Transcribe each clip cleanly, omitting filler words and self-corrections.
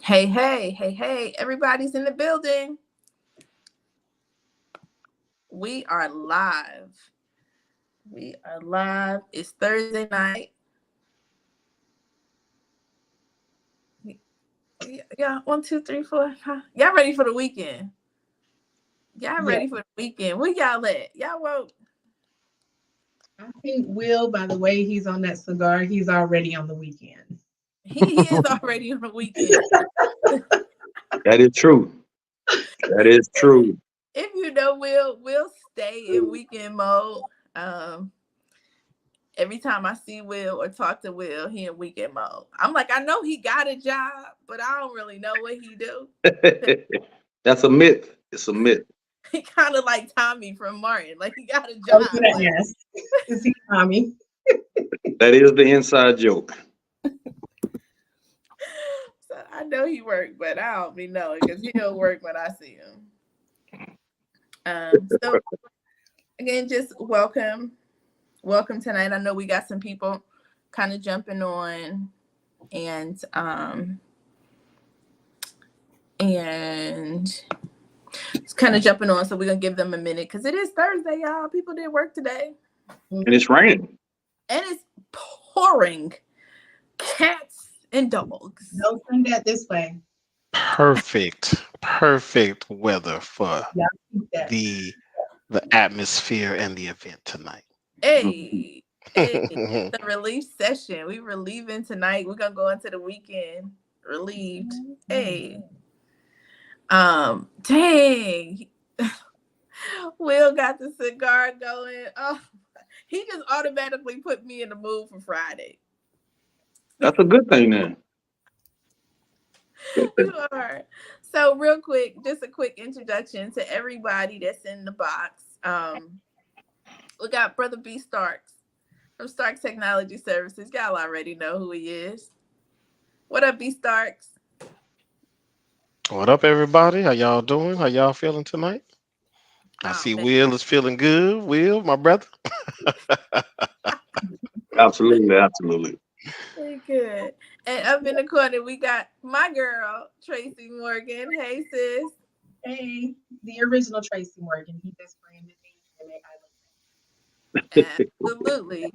Hey, hey, hey, hey, everybody's in the building. We are live. We are live. It's Thursday night. Yeah, 1, 2, 3, 4. Y'all ready for the weekend? Y'all Yeah. ready for the weekend? Where y'all at? Y'all woke? I think Will, by the way he's on that cigar, he's already on the weekend. He is already on the weekend. That is true. That is true. If you know Will, we'll stay in weekend mode. Um, every time I see Will or talk to Will, he in weekend mode. I'm like, I know he got a job, but I don't really know what he do. That's a myth. It's a myth. He kind of like Tommy from Martin. Like he got a I was job, gonna but ask, is he Tommy? That is the inside joke. so I know he worked, but I don't be knowing because he'll work when I see him. So again, just welcome tonight. I know we got some people kind of jumping on and it's kind of jumping on, so we're gonna give them a minute because it is Thursday, y'all. People did work today. And it's raining. And it's pouring cats and dogs. Don't send that this way. Perfect weather for Yeah, keep that. the atmosphere and the event tonight. Hey, it's the relief session. We relieving tonight. We're gonna go into the weekend relieved. Hey, dang. Will got the cigar going. Oh, he just automatically put me in the mood for Friday. That's a good thing then. You are. So real quick, just a quick introduction to everybody that's in the box. We got Brother B Starks from Starks Technology Services. Y'all already know who he is. What up, B Starks? What up, everybody? How y'all doing? How y'all feeling tonight? I Oh, see man. Will is feeling good. Will, my brother. Absolutely, absolutely. Very good. And up in the corner, we got my girl, Tracy Morgan. Hey, sis. Hey, the original Tracy Morgan. He just branded me and Absolutely.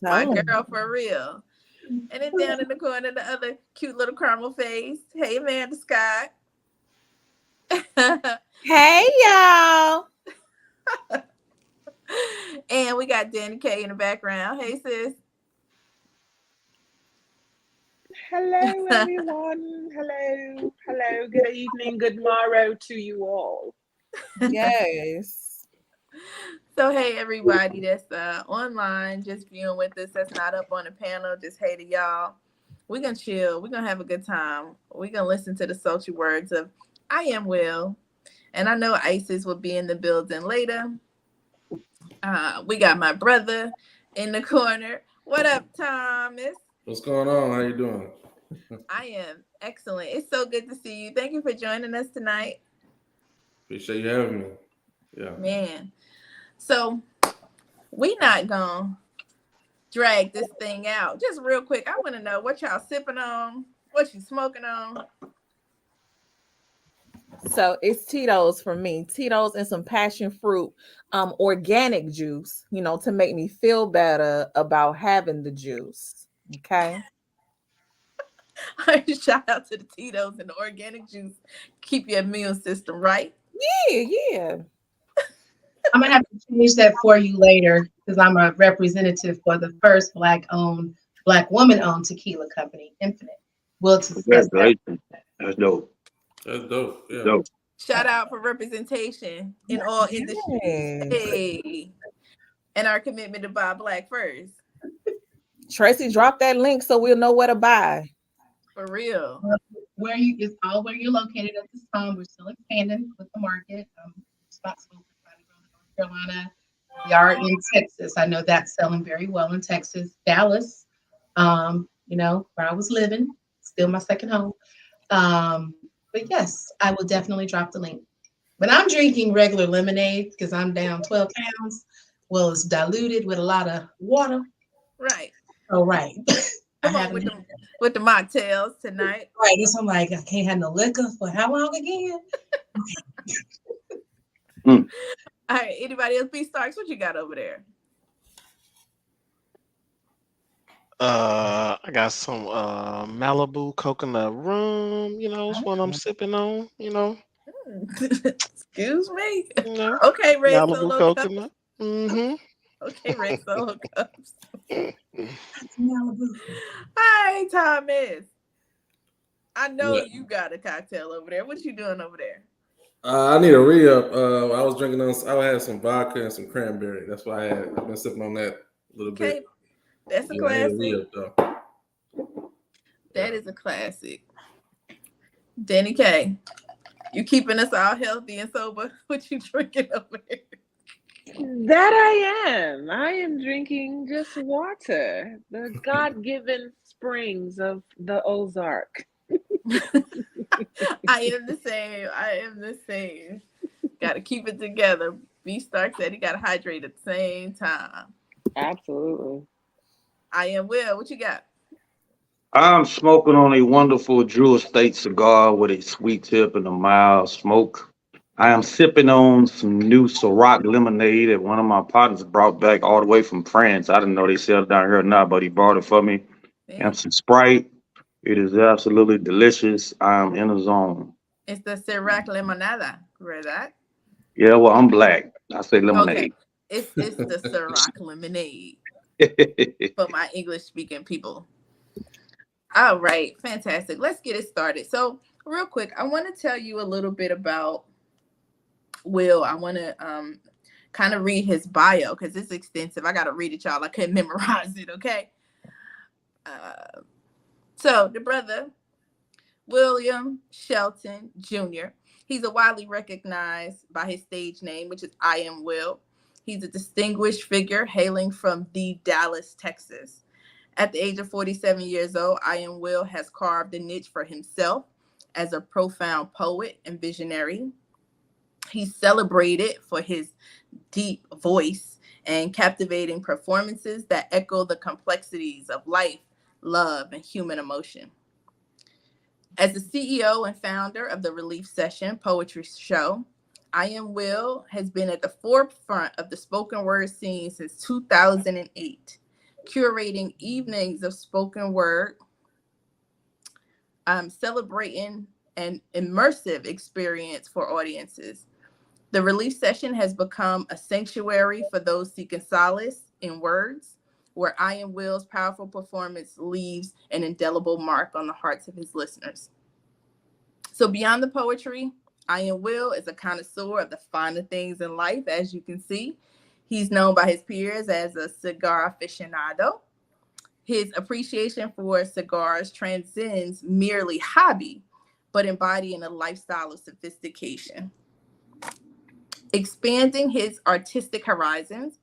My girl for real. And then down in the corner, the other cute little caramel face. Hey, Amanda Scott. Hey y'all. And we got Danny K in the background. Hey, sis. Hello, everyone. Hello. Good evening, good morrow to you all. Yes. So, hey, everybody that's online, just viewing with us, that's not up on the panel, just hey to y'all. We're going to chill. We're going to have a good time. We're going to listen to the sultry words of I Am Will. And I know Isis will be in the building later. We got my brother in the corner. What up, Thomas? What's going on? How you doing? I am excellent. It's so good to see you. Thank you for joining us tonight. Appreciate you having me. Yeah. Man. So we not gonna drag this thing out. Just real quick, I want to know what y'all sipping on, what you smoking on. So it's Tito's for me. Tito's and some passion fruit, organic juice, to make me feel better about having the juice. Okay. Shout out to the Tito's and the organic juice. Keep your immune system right. Yeah. I'm gonna have to change that for you later because I'm a representative for the first black woman-owned tequila company, Infinite. We'll discuss that. Congratulations. That's dope. That's dope. Yeah. Dope. Shout out for representation in all industries. Yes. Hey. And our commitment to buy black first. Tracy, drop that link so we'll know where to buy. For real. Where you're located at this time. We're still expanding with the market. Responsible for North Carolina. We are in Texas. I know that's selling very well in Texas. Dallas, where I was living, still my second home. But yes, I will definitely drop the link. But I'm drinking regular lemonade because I'm down 12 pounds. Well, it's diluted with a lot of water. Right. Oh, right. Come on with the mocktails tonight. Right. This I'm like, I can't have no liquor for how long again? All right. Anybody else? B Starks, what you got over there? I got some Malibu coconut rum. It's what I'm sipping on. Excuse me. You know, Okay, red Malibu solo cups. coconut. Mm-hmm. Okay, red solo cups. Malibu. Hi, Thomas. I know Yeah. you got a cocktail over there. What you doing over there? I need a re-up. I was drinking on. I had some vodka and some cranberry. That's why I've been sipping on that a little Okay, bit. that's a Yeah, I need a classic. re-up though. That is a classic. Danny K, you keeping us all healthy and sober? What you drinking over there? That I am. I am drinking just water, the God-given springs of the Ozark. I am the same. I am the same. Got to keep it together. B Stark said he got to hydrate at the same time. Absolutely. I am Will. What you got? I'm smoking on a wonderful Drew Estate cigar with a sweet tip and a mild smoke. I am sipping on some new Ciroc lemonade that one of my partners brought back all the way from France. I didn't know they sell it down here or not, but he brought it for me. And some Sprite. It is absolutely delicious. I'm in a zone. It's the Ciroc Limonada. Read that? Yeah, well, I'm black. I say Okay. lemonade. It's the Ciroc lemonade for my English speaking people. All right, fantastic. Let's get it started. So, real quick, I want to tell you a little bit about Will. I want to kind of read his bio because it's extensive. I got to read it, y'all. I couldn't memorize it, okay? So, the brother, William Shelton Jr., he's a widely recognized by his stage name, which is IAMWILL. He's a distinguished figure hailing from the Dallas, Texas. At the age of 47 years old, IAMWILL has carved a niche for himself as a profound poet and visionary. He's celebrated for his deep voice and captivating performances that echo the complexities of life, love, and human emotion. As the CEO and founder of the Relief Session Poetry Show, IAMWILL has been at the forefront of the spoken word scene since 2008. Curating evenings of spoken word, celebrating an immersive experience for audiences. The Relief Session has become a sanctuary for those seeking solace in words, where IAMWILL's powerful performance leaves an indelible mark on the hearts of his listeners. So beyond the poetry, IAMWILL is a connoisseur of the finer things in life, as you can see. He's known by his peers as a cigar aficionado. His appreciation for cigars transcends merely hobby, but embodying a lifestyle of sophistication. Expanding his artistic horizons,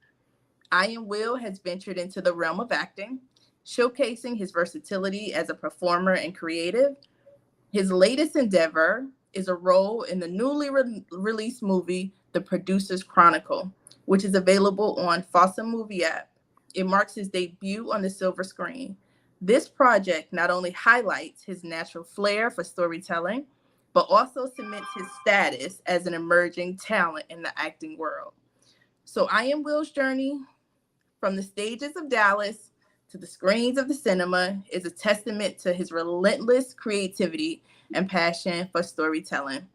IAMWILL has ventured into the realm of acting, showcasing his versatility as a performer and creative. His latest endeavor is a role in the newly released movie, The Producer's Chronicle, which is available on Fossa Movie app. It marks his debut on the silver screen. This project not only highlights his natural flair for storytelling, but also cements his status as an emerging talent in the acting world. So IAMWILL's journey from the stages of Dallas to the screens of the cinema is a testament to his relentless creativity and passion for storytelling.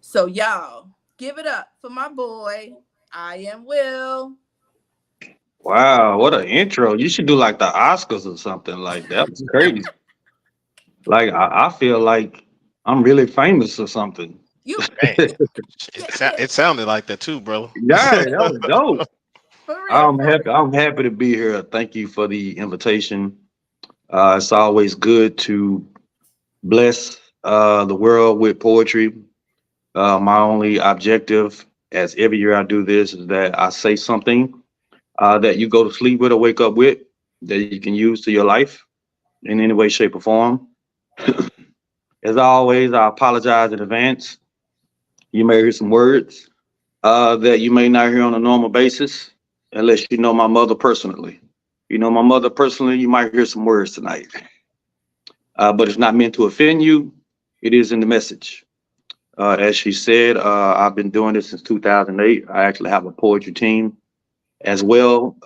So y'all, give it up for my boy, IAMWILL. Wow, what an intro. You should do like the Oscars or something like that. Was crazy. Like I feel like I'm really famous or something. You, Man, yeah, it sounded like that too, bro. Yeah, that was dope. for real. I'm For happy. real. I'm happy to be here. Thank you for the invitation. It's always good to bless the world with poetry. My only objective, as every year I do this, is that I say something that you go to sleep with or wake up with that you can use to your life in any way, shape, or form. As always, I apologize in advance. You may hear some words that you may not hear on a normal basis unless you know my mother personally. You know, my mother personally, you might hear some words tonight, but it's not meant to offend you. It is in the message. As she said, I've been doing this since 2008. I actually have a poetry team as well.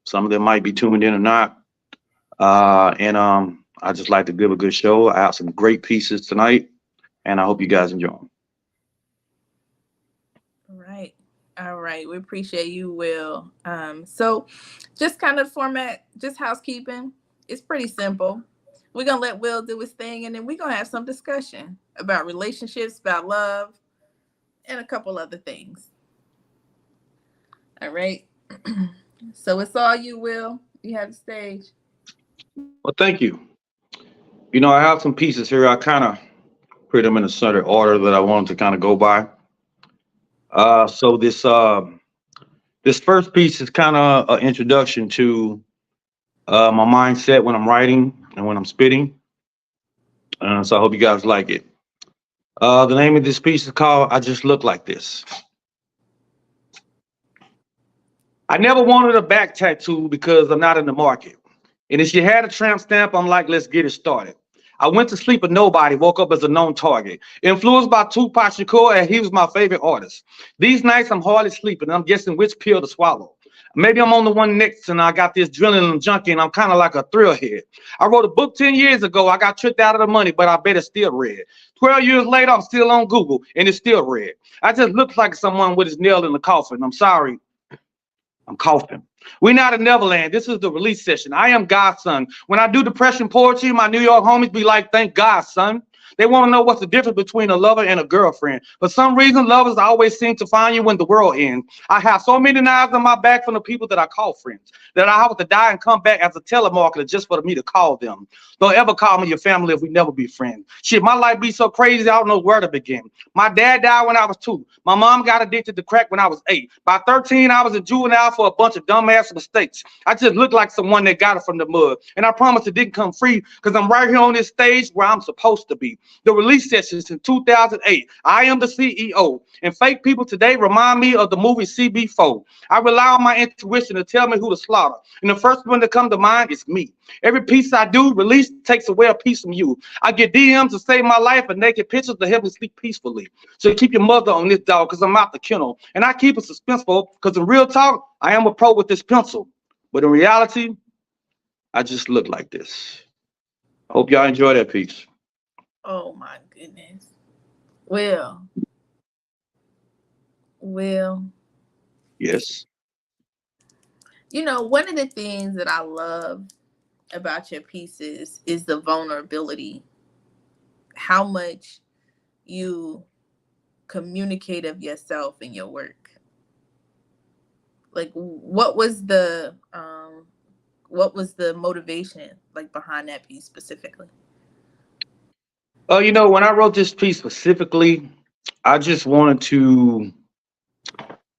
Some of them might be tuned in or not. And I just like to give a good show. I have some great pieces tonight, and I hope you guys enjoy them. Right. All right. We appreciate you, Will. So just kind of format, just housekeeping. It's pretty simple. We're going to let Will do his thing, and then we're going to have some discussion about relationships, about love, and a couple other things. All right. So it's all you, Will. You have the stage. Well, thank you. You know, I have some pieces here. I kind of put them in a certain order that I wanted to kind of go by. So this first piece is kind of an introduction to my mindset when I'm writing and when I'm spitting. So I hope you guys like it. The name of this piece is called "I Just Look Like This." I never wanted a back tattoo because I'm not in the market. And if you had a tramp stamp, I'm like, let's get it started. I went to sleep a nobody, woke up as a known target. Influenced by Tupac Shakur, and he was my favorite artist. These nights I'm hardly sleeping, and I'm guessing which pill to swallow. Maybe I'm on the one next, and I got this adrenaline junkie, and I'm kind of like a thrill head. I wrote a book 10 years ago. I got tricked out of the money, but I bet it's still red. 12 years later, I'm still on Google, and it's still red. I just look like someone with his nail in the coffin. I'm sorry. I'm coughing. We're not in Neverland. This is the release session. I am God's son. When I do depression poetry, my New York homies be like, thank God, son. They want to know what's the difference between a lover and a girlfriend. For some reason, lovers always seem to find you when the world ends. I have so many knives on my back from the people that I call friends that I have to die and come back as a telemarketer just for me to call them. Don't ever call me your family if we never be friends. Shit, my life be so crazy, I don't know where to begin. My dad died when I was 2. My mom got addicted to crack when I was 8. By 13, I was a juvenile for a bunch of dumbass mistakes. I just look like someone that got it from the mud. And I promise it didn't come free because I'm right here on this stage where I'm supposed to be. The release sessions in 2008. I am the CEO. And fake people today remind me of the movie CB4. I rely on my intuition to tell me who to slaughter. And the first one to come to mind is me. Every piece I do, release takes away a piece from you. I get DMs to save my life and naked pictures to help me sleep peacefully. So keep your mother on this dog because I'm out the kennel. And I keep it suspenseful because in real talk, I am a pro with this pencil. But in reality, I just look like this. I hope y'all enjoy that piece. Oh my goodness. Will. Yes. You know, one of the things that I love about your pieces is the vulnerability. How much you communicate of yourself in your work. Like what was the motivation like behind that piece specifically? You know, when I wrote this piece specifically, I just wanted to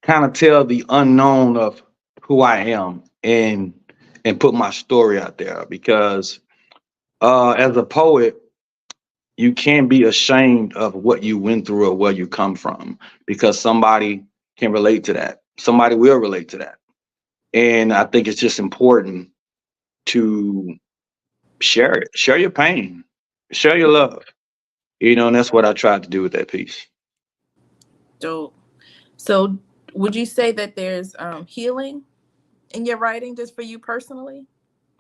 kind of tell the unknown of who I am and put my story out there because as a poet, you can't be ashamed of what you went through or where you come from because somebody can relate to that. Somebody will relate to that. And I think it's just important to share it, share your pain, share your love. You know, and that's what I tried to do with that piece. So would you say that there's healing in your writing just for you personally?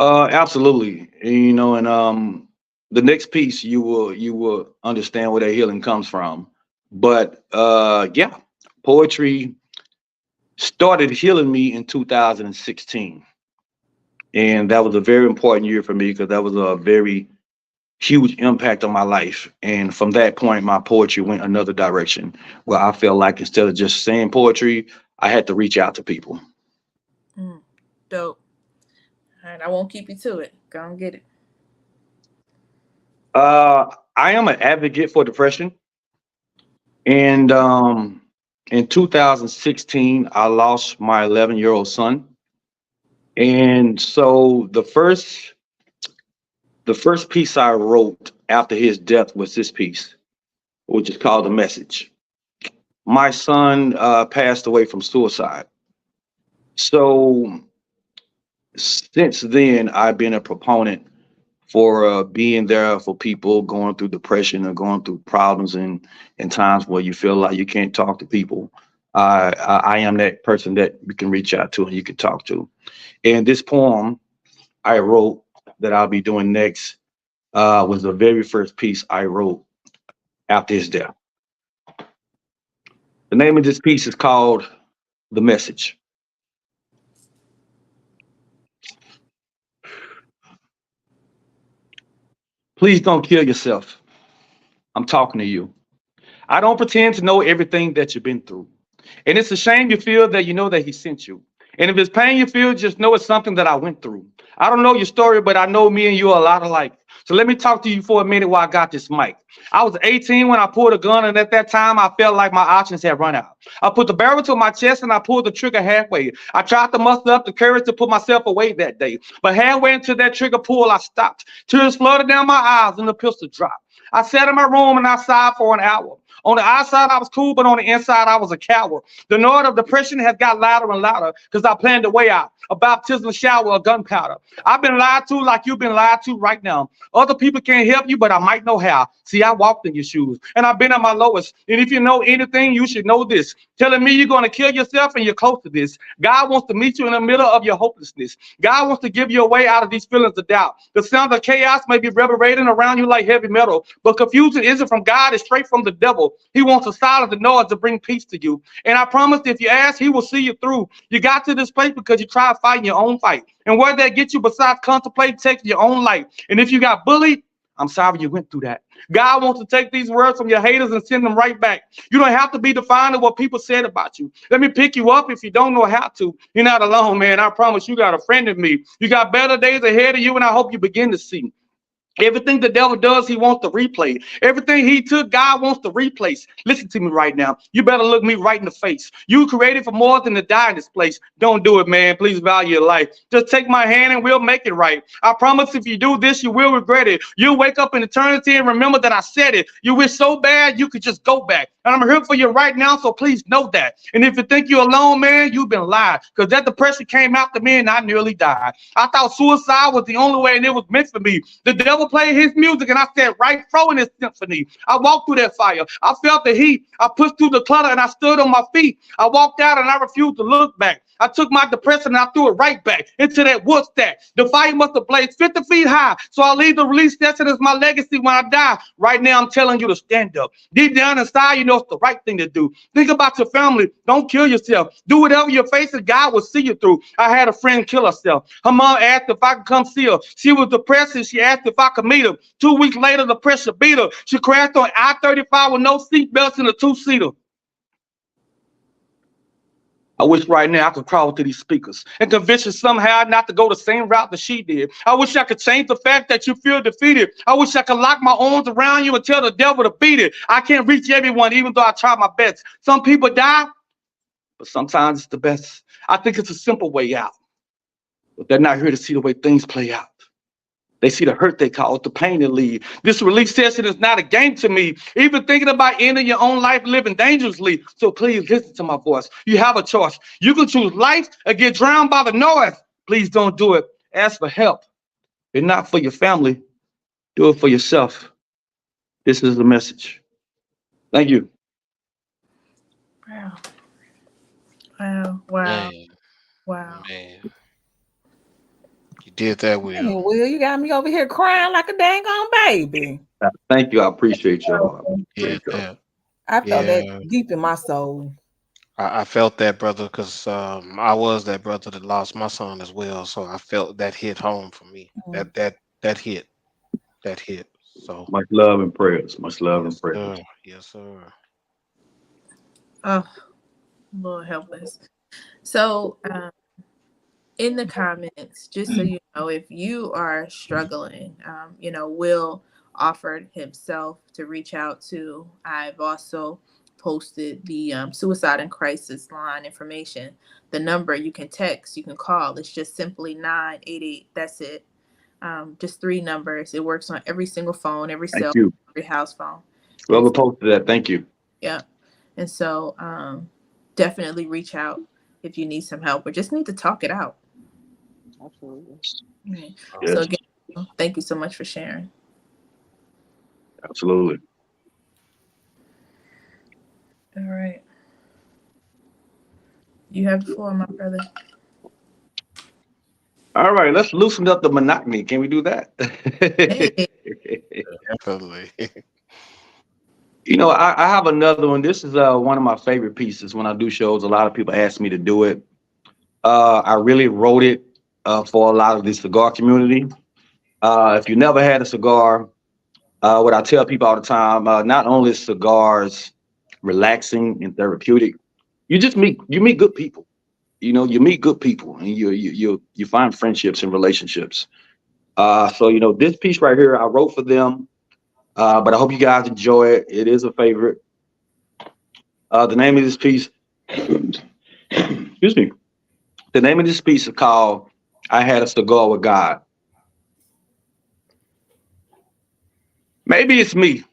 Absolutely. You know, and the next piece you will understand where that healing comes from. But yeah, poetry started healing me in 2016. And that was a very important year for me because that was a very huge impact on my life. And from that point, my poetry went another direction where I felt like instead of just saying poetry, I had to reach out to people. Dope. All right, I won't keep you to it. Go and get it. I am an advocate for depression. And in 2016, I lost my 11-year-old son. And so the first piece I wrote after his death was this piece, which is called The Message. My son passed away from suicide. So since then, I've been a proponent for being there for people going through depression or going through problems in times where you feel like you can't talk to people. I am that person that you can reach out to and you can talk to. And this poem I wrote that I'll be doing next was the very first piece I wrote after his death. The name of this piece is called The Message. Please don't kill yourself. I'm talking to you. I don't pretend to know everything that you've been through. And it's a shame you feel that you know that he sent you. And if it's pain you feel, just know it's something that I went through. I don't know your story, but I know me and you are a lot alike. So let me talk to you for a minute while I got this mic. I was 18 when I pulled a gun, and at that time, I felt like my options had run out. I put the barrel to my chest, and I pulled the trigger halfway. I tried to muster up the courage to put myself away that day. But halfway into that trigger pull, I stopped. Tears flooded down my eyes, and the pistol dropped. I sat in my room, and I sighed for an hour. On the outside, I was cool, but on the inside, I was a coward. The noise of depression has got louder and louder because I planned a way out, a baptismal shower of gunpowder. I've been lied to like you've been lied to right now. Other people can't help you, but I might know how. See, I walked in your shoes, and I've been at my lowest. And if you know anything, you should know this. Telling me you're going to kill yourself and you're close to this. God wants to meet you in the middle of your hopelessness. God wants to give you a way out of these feelings of doubt. The sound of chaos may be reverberating around you like heavy metal, but confusion isn't from God, it's straight from the devil. He wants to silence the noise to bring peace to you. And I promise if you ask, he will see you through. You got to this place because you tried fighting your own fight. And where that gets you besides contemplate, taking your own life. And if you got bullied, I'm sorry you went through that. God wants to take these words from your haters and send them right back. You don't have to be defined by what people said about you. Let me pick you up if you don't know how to. You're not alone, man. I promise you got a friend in me. You got better days ahead of you, and I hope you begin to see. Everything the devil does, he wants to replay. Everything he took, God wants to replace. Listen to me right now. You better look me right in the face. You were created for more than to die in this place. Don't do it, man. Please value your life. Just take my hand and we'll make it right. I promise if you do this, you will regret it. You'll wake up in eternity and remember that I said it. You wish so bad you could just go back. And I'm here for you right now, so please know that. And if you think you're alone, man, you've been lied. Because that depression came after me and I nearly died. I thought suicide was the only way and it was meant for me. The devil played his music and I said, right, throw in his symphony. I walked through that fire. I felt the heat. I pushed through the clutter and I stood on my feet. I walked out and I refused to look back. I took my depression and I threw it right back into that wood stack. The fire must have blazed 50 feet high. So I leave the release session as my legacy when I die. Right now, I'm telling you to stand up. Deep down inside, you know it's the right thing to do. Think about your family. Don't kill yourself. Do whatever you're facing. God will see you through. I had a friend kill herself. Her mom asked if I could come see her. She was depressed and she asked if I could meet her. 2 weeks later, the pressure beat her. She crashed on I-35 with no seatbelts in a two-seater. I wish right now I could crawl to these speakers and convince you somehow not to go the same route that she did. I wish I could change the fact that you feel defeated. I wish I could lock my arms around you and tell the devil to beat it. I can't reach everyone, even though I try my best. Some people die, but sometimes it's the best. I think it's a simple way out, but they're not here to see the way things play out. They see the hurt they cause, the pain they leave. This release session is not a game to me. Even thinking about ending your own life living dangerously. So please listen to my voice. You have a choice. You can choose life or get drowned by the noise. Please don't do it. Ask for help. If not for your family, do it for yourself. This is the message. Thank you. Wow. Wow. Wow. Man, Wow. man. You did that, Hey, Will. Will, you got me over here crying like a dang on baby. Thank you. I appreciate y'all. Yeah, yeah, I felt yeah. that deep in my soul. I felt that, brother, because I was that brother that lost my son as well. So I felt that hit home for me. Mm. That hit. So Much love and prayers. Much love and yes, prayers. sir. Yes, sir. Oh, Lord help us. So, in the comments, just so you know, if you are struggling, Will offered himself to reach out to. I've also posted the suicide and crisis line information. The number you can text, you can call. It's just simply 988. That's it. Just 3 numbers. It works on every single phone, every Thank cell, you. every house phone. Whoever posted that, thank you. Yeah. And so definitely reach out if you need some help or just need to talk it out. Absolutely. Right. Yes, So again, thank you so much for sharing. absolutely. All right. You have the floor, my brother. All right, let's loosen up the monotony. Can we do that? Hey. Definitely. I have another one. This is one of my favorite pieces when I do shows. A lot of people ask me to do it. I really wrote it for a lot of the cigar community. If you never had a cigar, what I tell people all the time, not only is cigars relaxing and therapeutic, you meet good people. You meet good people, and you find friendships and relationships. So this piece right here, I wrote for them, but I hope you guys enjoy it. It is a favorite. The name of this piece, excuse me, the name of this piece is called "I Had a Cigar with God." Maybe it's me,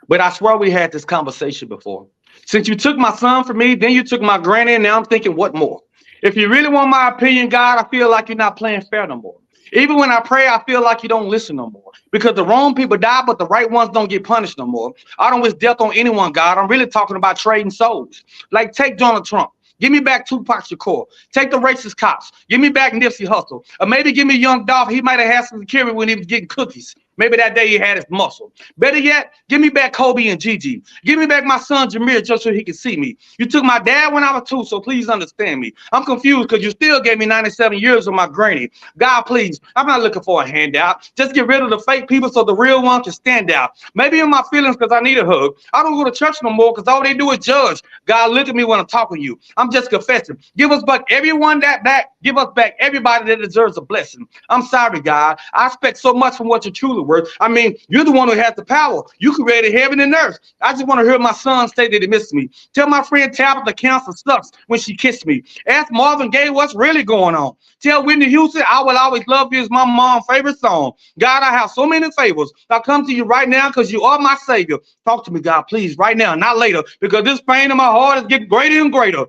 but I swear we had this conversation before. Since you took my son from me, then you took my granny, and now I'm thinking, what more? If you really want my opinion, God, I feel like you're not playing fair no more. Even when I pray, I feel like you don't listen no more. Because the wrong people die, but the right ones don't get punished no more. I don't wish death on anyone, God. I'm really talking about trading souls. Like, take Donald Trump. Give me back Tupac Shakur. Take the racist cops. Give me back Nipsey Hussle. Or maybe give me young Dolph. He might have had some security when he was getting cookies. Maybe that day he had his muscle. Better yet, give me back Kobe and Gigi. Give me back my son Jameer just so he can see me. You took my dad when I was 2, so please understand me. I'm confused because you still gave me 97 years of my granny. God, please, I'm not looking for a handout. Just get rid of the fake people so the real one can stand out. Maybe in my feelings because I need a hug. I don't go to church no more because all they do is judge. God, look at me when I'm talking to you. I'm just confessing. Give us back everyone that back. Give us back everybody that deserves a blessing. I'm sorry, God. I expect so much from what you're truly worth. I mean, you're the one who has the power. You created heaven and earth. I just want to hear my son say that he missed me. Tell my friend Tabitha cancer sucks when she kissed me. Ask Marvin Gaye what's really going on. Tell Whitney Houston I will always love you is my mom's favorite song. God, I have so many favors. I come to you right now because you are my savior. Talk to me, God, please, right now, not later, because this pain in my heart is getting greater and greater.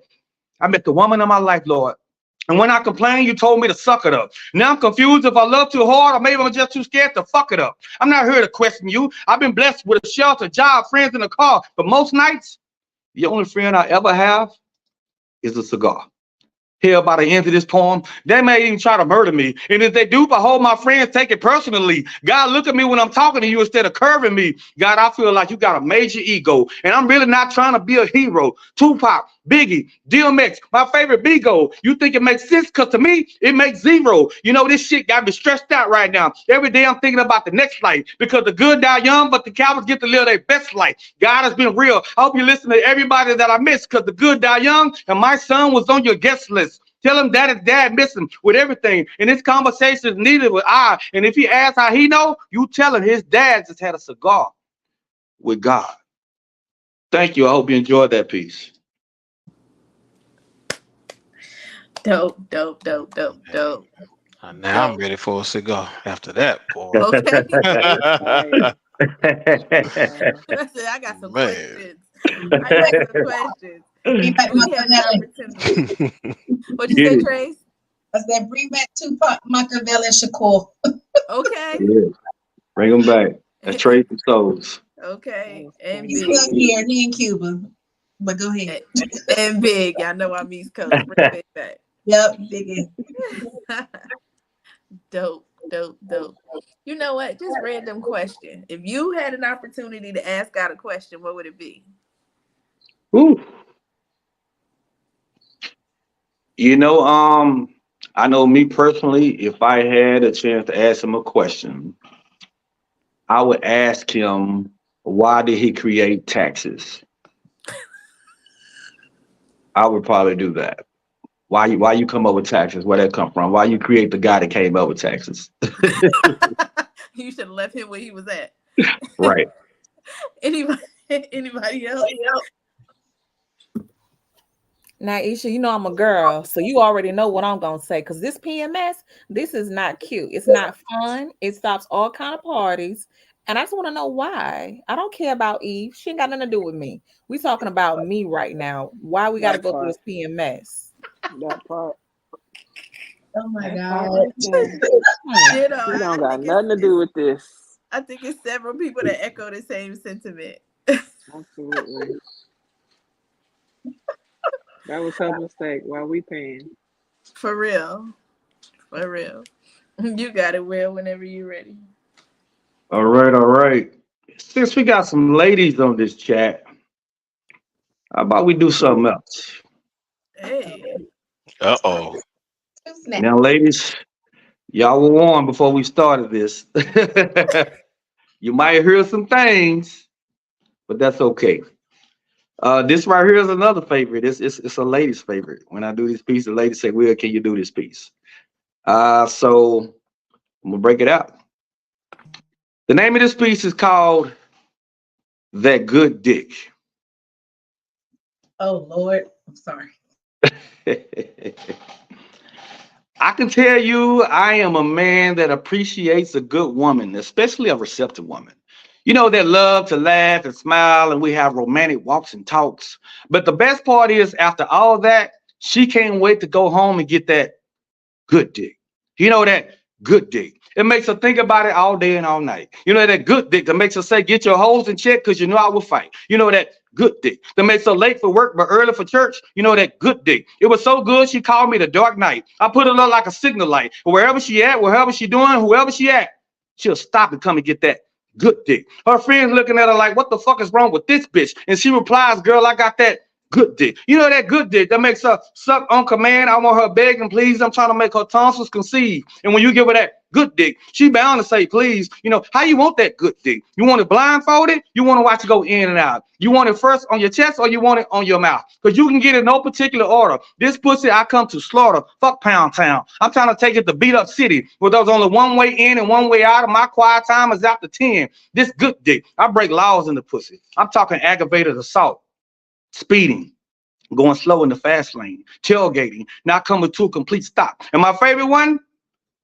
I met the woman of my life, Lord. And when I complained, you told me to suck it up. Now I'm confused if I love too hard or maybe I'm just too scared to fuck it up. I'm not here to question you. I've been blessed with a shelter, job, friends in the car. But most nights, the only friend I ever have is a cigar. Here by the end of this poem, they may even try to murder me. And if they do, behold, my friends take it personally. God, look at me when I'm talking to you instead of curving me. God, I feel like you got a major ego. And I'm really not trying to be a hero. Tupac, Biggie, DMX, my favorite Bigo. You think it makes sense? Because to me, it makes zero. This shit got me stressed out right now. Every day I'm thinking about the next life. Because the good die young, but the cowards get to live their best life. God has been real. I hope you listen to everybody that I miss because the good die young and my son was on your guest list. Tell him that his dad missed him with everything. And this conversation is needed with I. And if he asks how he know, you tell him his dad just had a cigar with God. Thank you. I hope you enjoyed that piece. Dope, dope, dope, dope, dope. Now I'm ready for a cigar after that, boy. Okay. Fire. I said, I got some Man. questions. I got some questions. Bring back We had an Machiavelli. opportunity. What you say, Trace? I said, bring back Tupac, Machiavelli, and Shakur. Okay. Yeah. Bring them back. Let's trade some souls. Okay. And He's Big. still here. He in Cuba. But go ahead. And Big. Y'all know I'm East Coast. Bring Big back. Yep, Biggie. Dope, dope, dope. You know what? Just random question. If you had an opportunity to ask God a question, what would it be? Ooh. I know me personally, if I had a chance to ask him a question, I would ask him, why did he create taxes? I would probably do that. Why you come up with taxes? Where that come from? Why you create the guy that came up with taxes? You should have left him where he was at. Right. Anybody else? Now, Isha, I'm a girl, so you already know what I'm gonna say. Because this PMS, this is not cute. It's not fun. It stops all kind of parties, and I just want to know why. I don't care about Eve. She ain't got nothing to do with me. We talking about me right now. Why we got to go through this PMS? That part. Oh my That God. part right there. You know, You don't I got think nothing to do with this. I think it's several people that echo the same sentiment. Absolutely. That was her mistake. Why we paying? For real. For real. You got it, Will, whenever you're ready. All right, all right. Since we got some ladies on this chat, how about we do something else? Hey. Uh-oh. Two snaps. Now, ladies, y'all were warned before we started this. You might hear some things, but that's okay. This right here is another favorite. It's a lady's favorite. When I do this piece, the ladies say, "Will, can you do this piece?" So I'm gonna break it out. The name of this piece is called "That Good Dick." Oh Lord, I'm sorry. I can tell you, I am a man that appreciates a good woman, especially a receptive woman. You know, that love to laugh and smile, and we have romantic walks and talks. But the best part is, after all that, she can't wait to go home and get that good dick. You know, that good dick. It makes her think about it all day and all night. You know, that good dick that makes her say, "Get your hoes in check because you know I will fight." You know, that good dick that makes her late for work but early for church. You know, that good dick. It was so good she called me the Dark Knight. I put her up like a signal light. Wherever she at, wherever she doing, whoever she at, she'll stop and come and get that good dick. Her friends looking at her like, "What the fuck is wrong with this bitch?" And she replies, "Girl, I got that good dick." You know, that good dick that makes her suck on command. I want her begging, please. I'm trying to make her tonsils conceive. And when you give her that good dick, she bound to say, please. You know, how you want that good dick? You want it blindfolded? You want to watch it go in and out? You want it first on your chest or you want it on your mouth? Because you can get it in no particular order. This pussy I come to slaughter. Fuck Pound Town. I'm trying to take it to beat up city where there's only one way in and one way out. Of my quiet time is after 10. This good dick, I break laws in the pussy. I'm talking aggravated assault, speeding, going slow in the fast lane, tailgating, not coming to a complete stop. And my favorite one,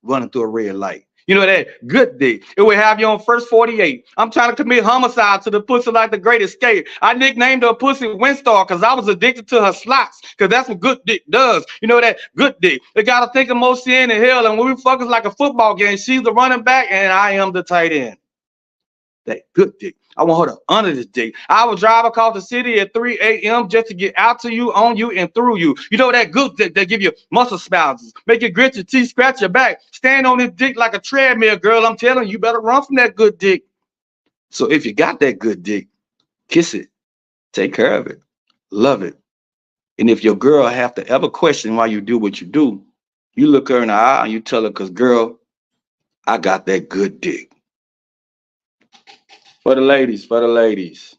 running through a red light. You know, that good dick. It will have you on first 48. I'm trying to commit homicide to the pussy like the Great Escape. I nicknamed her Pussy Windstar because I was addicted to her slots, because that's what good dick does. You know, that good dick. They got to think of most sin in hell. And when we fuck is like a football game, she's the running back and I am the tight end. That good dick. I want her to honor this dick. I will drive across the city at 3 a.m. just to get out to you, on you, and through you. You know, that good dick that give you muscle spasms, make you grit your teeth, scratch your back, stand on this dick like a treadmill, girl. I'm telling you, you better run from that good dick. So if you got that good dick, kiss it, take care of it, love it. And if your girl have to ever question why you do what you do, you look her in the eye and you tell her, because girl, I got that good dick. For the ladies, for the ladies.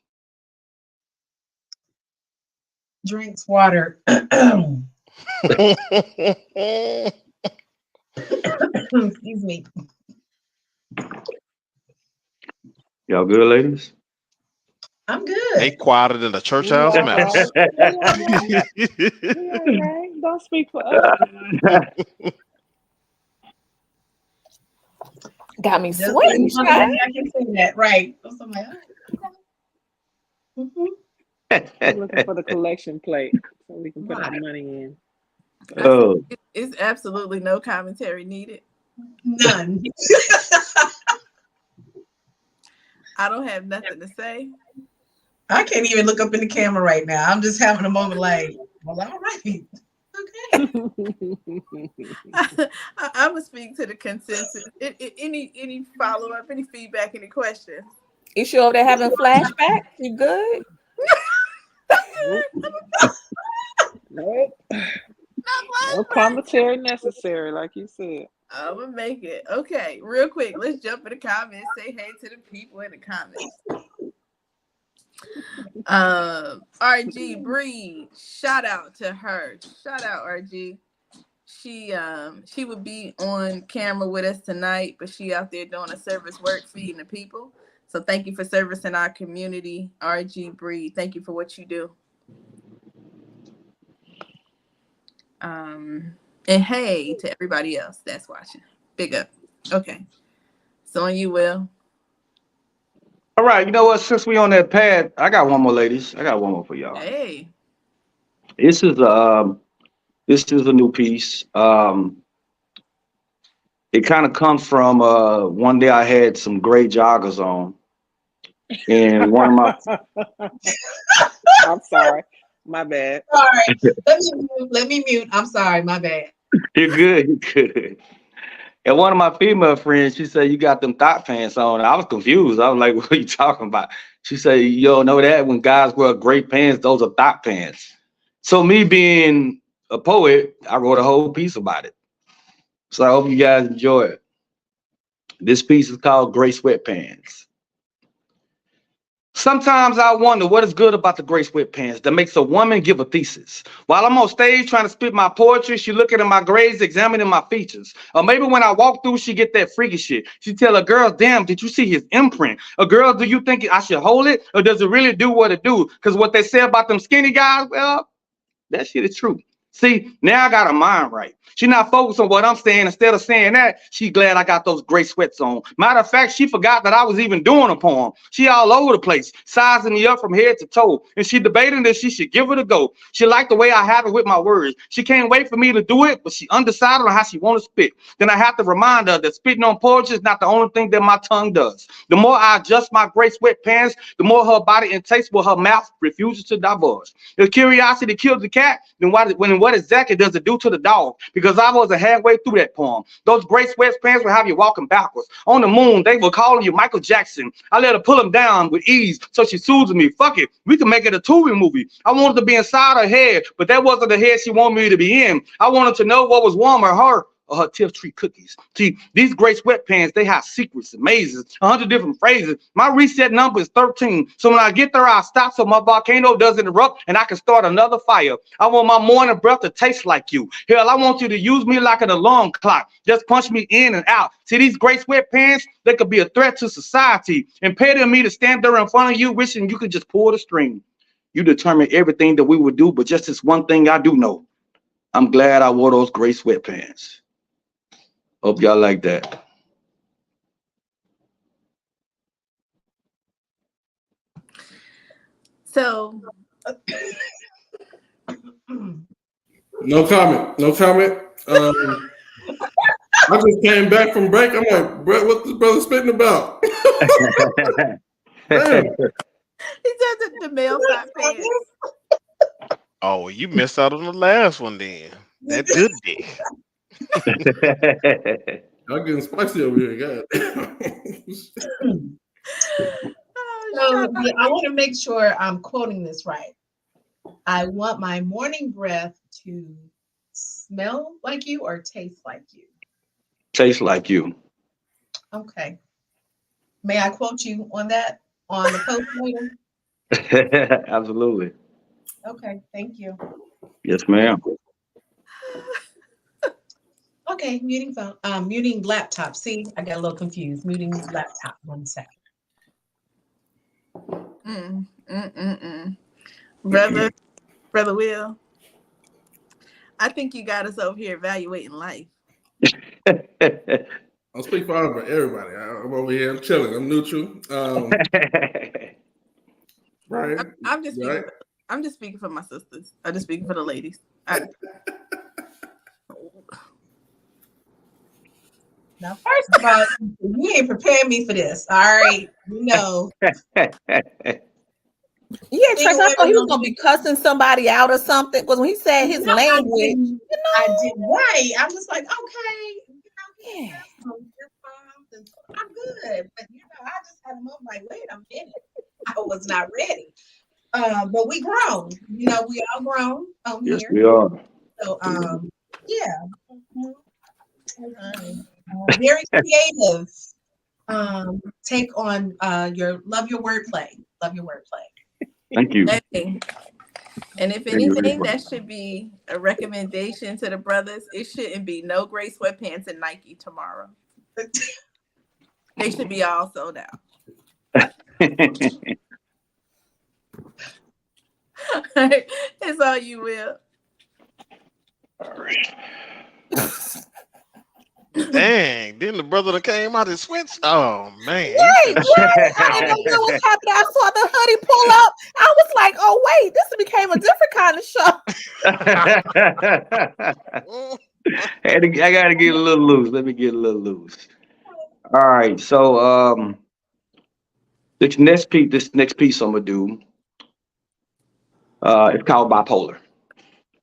Drinks water. Excuse me. Y'all good, ladies? I'm They good. quieter than the church We house all mouse. right. We all right. We all right. Don't speak for us. Got me Just sweating, on Shay. I can say that. Right. So I'm like, We're looking for the collection plate so we can put our Right. money in. I said, Oh, it's absolutely no commentary needed. None. I don't have nothing to say. I can't even look up in the camera right now. I'm just having a moment like, well, all right. Okay. I would speak to the consensus. Any follow up, any feedback, any questions? You sure they're having flashbacks? You good? Nope. Nope. No commentary necessary, like you said. I'm gonna make it. Okay, real quick. Let's jump in the comments. Say hey to the people in the comments. RG Bree, shout out to her. Shout out RG. She would be on camera with us tonight, but she out there doing a service work, feeding the people. So thank you for servicing our community, RG Bree. Thank you for what you do. And hey to everybody else that's watching. Big up. Okay. So on you, Will. all right. You know what? Since we on that pad, I got one more, ladies. I got one more for y'all. Hey. This is this is a new piece. It kind of comes from one day I had some gray joggers on, and one of my I'm sorry. My bad. Sorry. Let me mute. I'm sorry. My bad. you're good, you're good. And one of my female friends, she said, "You got them thought pants on." I was confused. I was like, "What are you talking about?" She said, "You don't know that when guys wear gray pants, those are thought pants." So me being a poet, I wrote a whole piece about it. So I hope you guys enjoy it. This piece is called Gray Sweatpants. Sometimes I wonder what is good about the gray sweatpants that makes a woman give a thesis. While I'm on stage trying to spit my poetry, she looking at my grades, examining my features. Or maybe when I walk through, she get that freaky shit. She tell a girl, "Damn, did you see his imprint?" A girl, "Do you think I should hold it? Or does it really do what it do?" Because what they say about them skinny guys, well, that shit is true. See, now I got her mind right. She not focused on what I'm saying. Instead of saying that, she glad I got those gray sweats on. Matter of fact, she forgot that I was even doing a poem. She all over the place, sizing me up from head to toe. And she debating if she should give it a go. She liked the way I have it with my words. She can't wait for me to do it, but she undecided on how she want to spit. Then I have to remind her that spitting on poetry is not the only thing that my tongue does. The more I adjust my gray sweatpants, the more her body intakes what her mouth refuses to divulge. If curiosity kills the cat, then what exactly does it do to the dog? Because I wasn't halfway through that poem. Those gray sweatpants will have you walking backwards. On the moon, they were calling you Michael Jackson. I let her pull them down with ease, so she soothes me. Fuck it, we can make it a two-movie movie. I wanted to be inside her head, but that wasn't the head she wanted me to be in. I wanted to know what was warmer, her or her Tiff Tree cookies. See, these gray sweatpants, they have secrets, mazes, 100 different phrases. My reset number is 13. So when I get there, I'll stop so my volcano doesn't erupt and I can start another fire. I want my morning breath to taste like you. Hell, I want you to use me like an alarm clock. Just punch me in and out. See, these gray sweatpants, they could be a threat to society. Impeding me to stand there in front of you, wishing you could just pull the string. You determine everything that we would do, but just this one thing I do know. I'm glad I wore those gray sweatpants. Hope y'all like that. So, No comment. No comment. I just came back from break. I'm like, Brett, what's this brother spitting about? Damn. he said the male thought pants. Oh, you missed out on the last one then. That good dick. I'm getting spicy over here, God. Oh, So I want to make sure I'm quoting this right. I want my morning breath to smell like you or taste like you. Taste like you. Okay. May I quote you on that on the post later? Absolutely. Okay, thank you. Yes, ma'am. Okay, muting phone, muting laptop. See, I got a little confused. Muting laptop. 1 second. Brother Will, I think you got us over here evaluating life. I'll speak for everybody. I'm over here. I'm chilling. I'm neutral. Right. I'm just speaking. I'm just speaking for my sisters. I'm just speaking for the ladies. Now, first of all, you ain't prepared me for this. All right, you know. Yeah, Trace, I thought he was gonna be cussing somebody out or something. Because when he said his language, I did right. I was like, okay, yeah. I'm good. But I just had a moment like, wait a minute. I was not ready. But we grown. We all grown on Yes, here. we are. So yeah. Very creative take on your wordplay. Love your wordplay. Thank you. Hey. And if anything, that should be a recommendation to the brothers. It shouldn't be no gray sweatpants and Nike tomorrow. They should be all sold out. It's all you, Will. All right. Dang, then the brother that came out and switched. Oh man. Right. I didn't know what's happening. I saw the hoodie pull up. I was like, oh wait, this became a different kind of show. I gotta get a little loose. Let me get a little loose. All right. So this next piece I'm gonna do, it's called bipolar.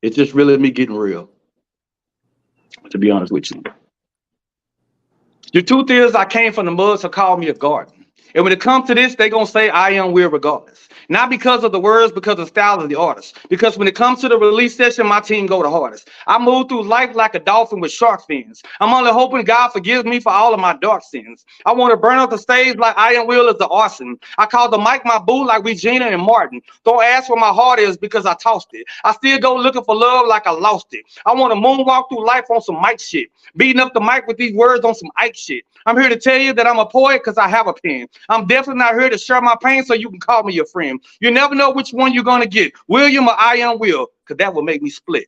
It's just really me getting real, to be honest with you. The truth is, I came from the mud, so call me a garden. And when it comes to this, they gonna say I am weird regardless. Not because of the words, because of the style of the artist. Because when it comes to the release session, my team go the hardest. I move through life like a dolphin with shark fins. I'm only hoping God forgives me for all of my dark sins. I want to burn up the stage like IAMWILL is the arson. I call the mic my boo like Regina and Martin. Don't ask where my heart is because I tossed it. I still go looking for love like I lost it. I want to moonwalk through life on some mic shit. Beating up the mic with these words on some Ike shit. I'm here to tell you that I'm a poet because I have a pen. I'm definitely not here to share my pain so you can call me your friend. You never know which one you're going to get, William or I am Will, because that will make me split.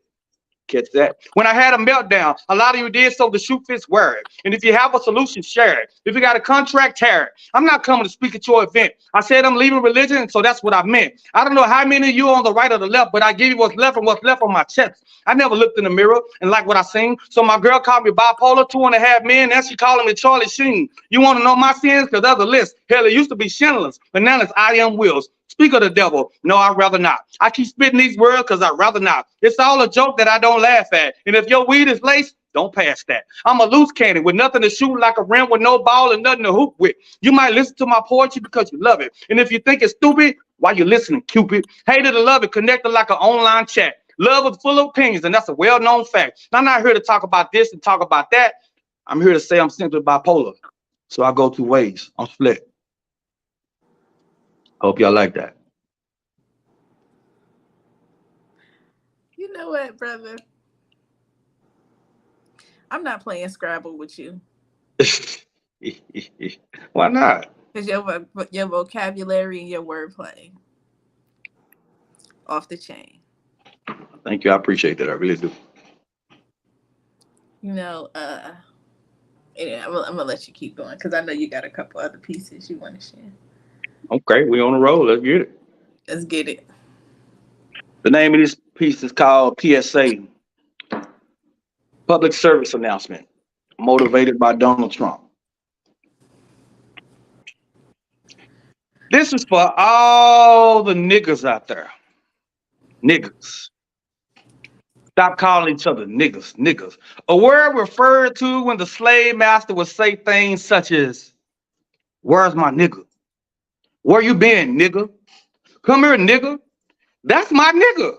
Catch that. When I had a meltdown, a lot of you did, so the shoe fits, wear it. And if you have a solution, share it. If you got a contract, tear it. I'm not coming to speak at your event. I said I'm leaving religion, so that's what I meant. I don't know how many of you on the right or the left, but I give you what's left and what's left on my chest. I never looked in the mirror and like what I seen. So my girl called me bipolar, 2.5 men. Now she calling me Charlie Sheen. You want to know my sins? Because there's a list. Hell, it used to be Schindler's, but now it's I am Will's. Speak of the devil. No, I'd rather not. I keep spitting these words because I'd rather not. It's all a joke that I don't laugh at. And if your weed is laced, don't pass that. I'm a loose cannon with nothing to shoot like a rim with no ball and nothing to hoop with. You might listen to my poetry because you love it. And if you think it's stupid, why you listening, Cupid? Hated to love it, connected like an online chat. Love is full of opinions, and that's a well-known fact. I'm not here to talk about this and talk about that. I'm here to say I'm simply bipolar. So I go two ways. I'm split. Hope y'all like that. You know what, brother? I'm not playing Scrabble with you Why not? because your vocabulary and your wordplay off the chain. Thank you. I appreciate that. I really do. You know, anyway, I'm gonna let you keep going because I know you got a couple other pieces you want to share. Okay, we on the roll. Let's get it. Let's get it. The name of this piece is called PSA, Public Service Announcement, motivated by Donald Trump. This is for all the niggas out there. Niggas. Stop calling each other niggas, niggas. A word referred to when the slave master would say things such as, where's my nigga? Where you been, nigga? Come here, nigga. That's my nigga.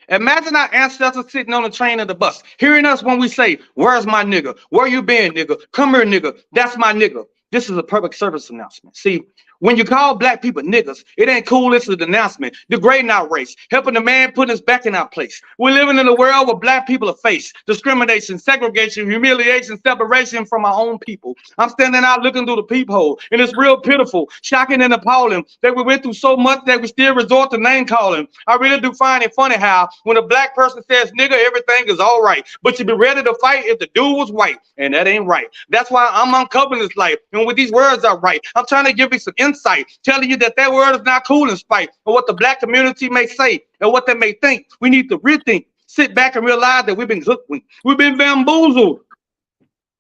Imagine our ancestors sitting on the train or the bus, hearing us when we say, where's my nigga? Where you been, nigga? Come here, nigga. That's my nigga. This is a public service announcement. See, when you call black people niggas, it ain't cool. It's an announcement. Degrading our race, helping the man put us back in our place. We're living in a world where black people are faced discrimination, segregation, humiliation, separation from our own people. I'm standing out looking through the peephole, and it's real pitiful, shocking, and appalling that we went through so much that we still resort to name calling. I really do find it funny how when a black person says nigga, everything is all right, but you be ready to fight if the dude was white, and that ain't right. That's why I'm uncovering this life, and with these words I write, I'm trying to give you some insight, telling you that that word is not cool in spite of what the black community may say and what they may think. We need to rethink, sit back and realize that we've been hoodwinked, we've been bamboozled,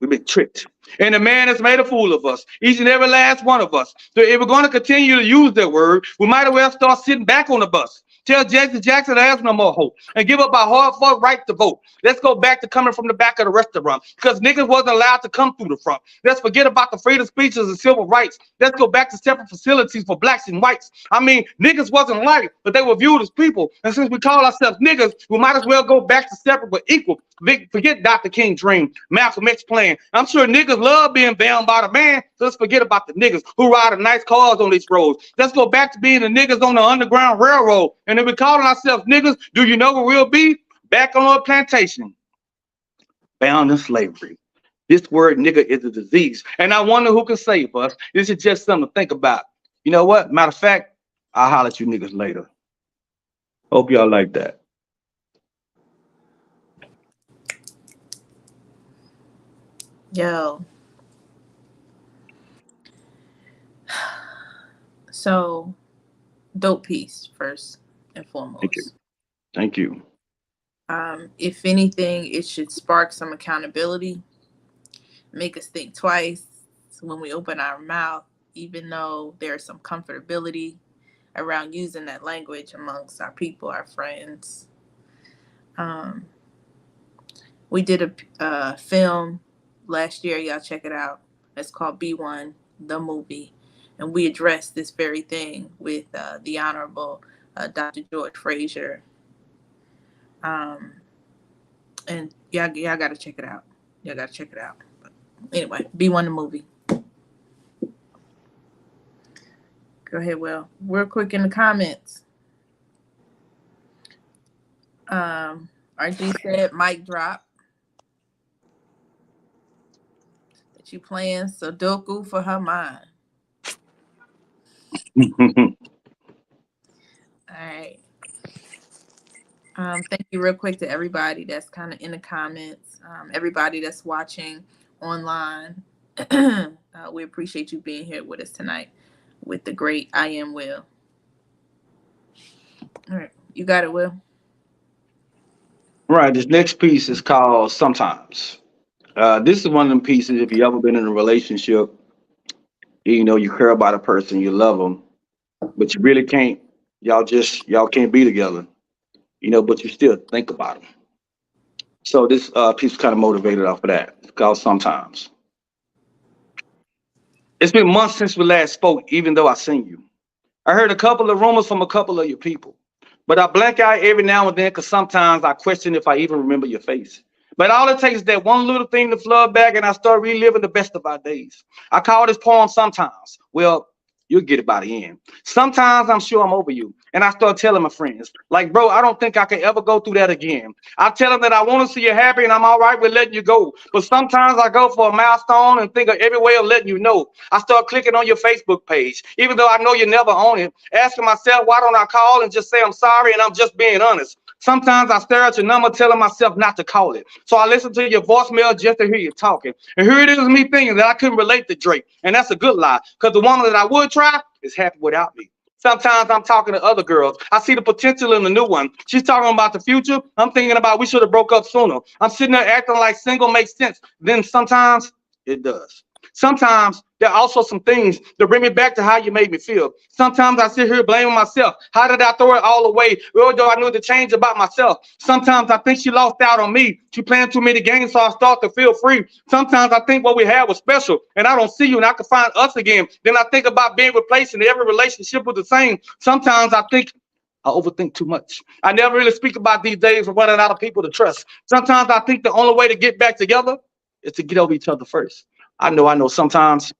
we've been tricked. And the man has made a fool of us, each and every last one of us. So if we're going to continue to use that word, we might as well start sitting back on the bus. Tell Jason Jackson there's no more hope and give up our hard-fought right to vote. Let's go back to coming from the back of the restaurant because niggas wasn't allowed to come through the front. Let's forget about the freedom of speeches and civil rights. Let's go back to separate facilities for blacks and whites. I mean, niggas wasn't like, but they were viewed as people. And since we call ourselves niggas, we might as well go back to separate but equal. Forget Dr. King's dream, Malcolm X plan. I'm sure niggas love being bound by the man. So let's forget about the niggas who ride in nice cars on these roads. Let's go back to being the niggas on the Underground Railroad. And if we're calling ourselves niggas, do you know where we'll be? Back on a plantation, bound in slavery. This word nigga is a disease. And I wonder who can save us. This is just something to think about. You know what? Matter of fact, I'll holler at you niggas later. Hope y'all like that. Yo. So, dope piece first and Thank you. foremost. Thank you. If anything, it should spark some accountability, make us think twice when we open our mouth, even though there's some comfortability around using that language amongst our people, our friends. Um, we did a film last year. Y'all check it out. It's called B1, the movie. And we addressed this very thing with the Honorable Dr. George Frazier. And y'all got to check it out. Y'all got to check it out. But anyway, B1, the movie. Go ahead, Will. Real quick in the comments. RG said, mic drop. That you playing Sudoku for her mind. All right. Thank you real quick to everybody that's kind of in the comments. Everybody that's watching online. We appreciate you being here with us tonight with the great IAMWILL. All right. You got it, Will. Right. This next piece is called Sometimes. This is one of them pieces. If you ever been in a relationship, you know you care about a person, you love them, but you really can't. Y'all can't be together. You know, but you still think about them. So this piece is kind of motivated off of that. It's called Sometimes. It's been months since we last spoke, even though I seen you. I heard a couple of rumors from a couple of your people, but I blank out every now and then because sometimes I question if I even remember your face. But all it takes is that one little thing to flood back and I start reliving the best of our days. I call this poem Sometimes. Well, you'll get it by the end. Sometimes I'm sure I'm over you. And I start telling my friends, like, bro, I don't think I can ever go through that again. I tell them that I want to see you happy and I'm all right with letting you go. But sometimes I go for a milestone and think of every way of letting you know. I start clicking on your Facebook page, even though I know you never own it, asking myself, why don't I call and just say I'm sorry and I'm just being honest. Sometimes I stare at your number telling myself not to call it. So I listen to your voicemail just to hear you talking. And here it is me thinking that I couldn't relate to Drake. And that's a good lie, because the woman that I would try is happy without me. Sometimes I'm talking to other girls. I see the potential in the new one. She's talking about the future. I'm thinking about we should have broke up sooner. I'm sitting there acting like single makes sense. Then sometimes it does. Sometimes there are also some things that bring me back to how you made me feel. Sometimes I sit here blaming myself. How did I throw it all away? Or do I need to change about myself? Sometimes I think she lost out on me. She playing too many games, so I start to feel free. Sometimes I think what we had was special, and I don't see you, and I can find us again. Then I think about being replaced, and every relationship was the same. Sometimes I think I overthink too much. I never really speak about these days of running out of people to trust. Sometimes I think the only way to get back together is to get over each other first. I know. Sometimes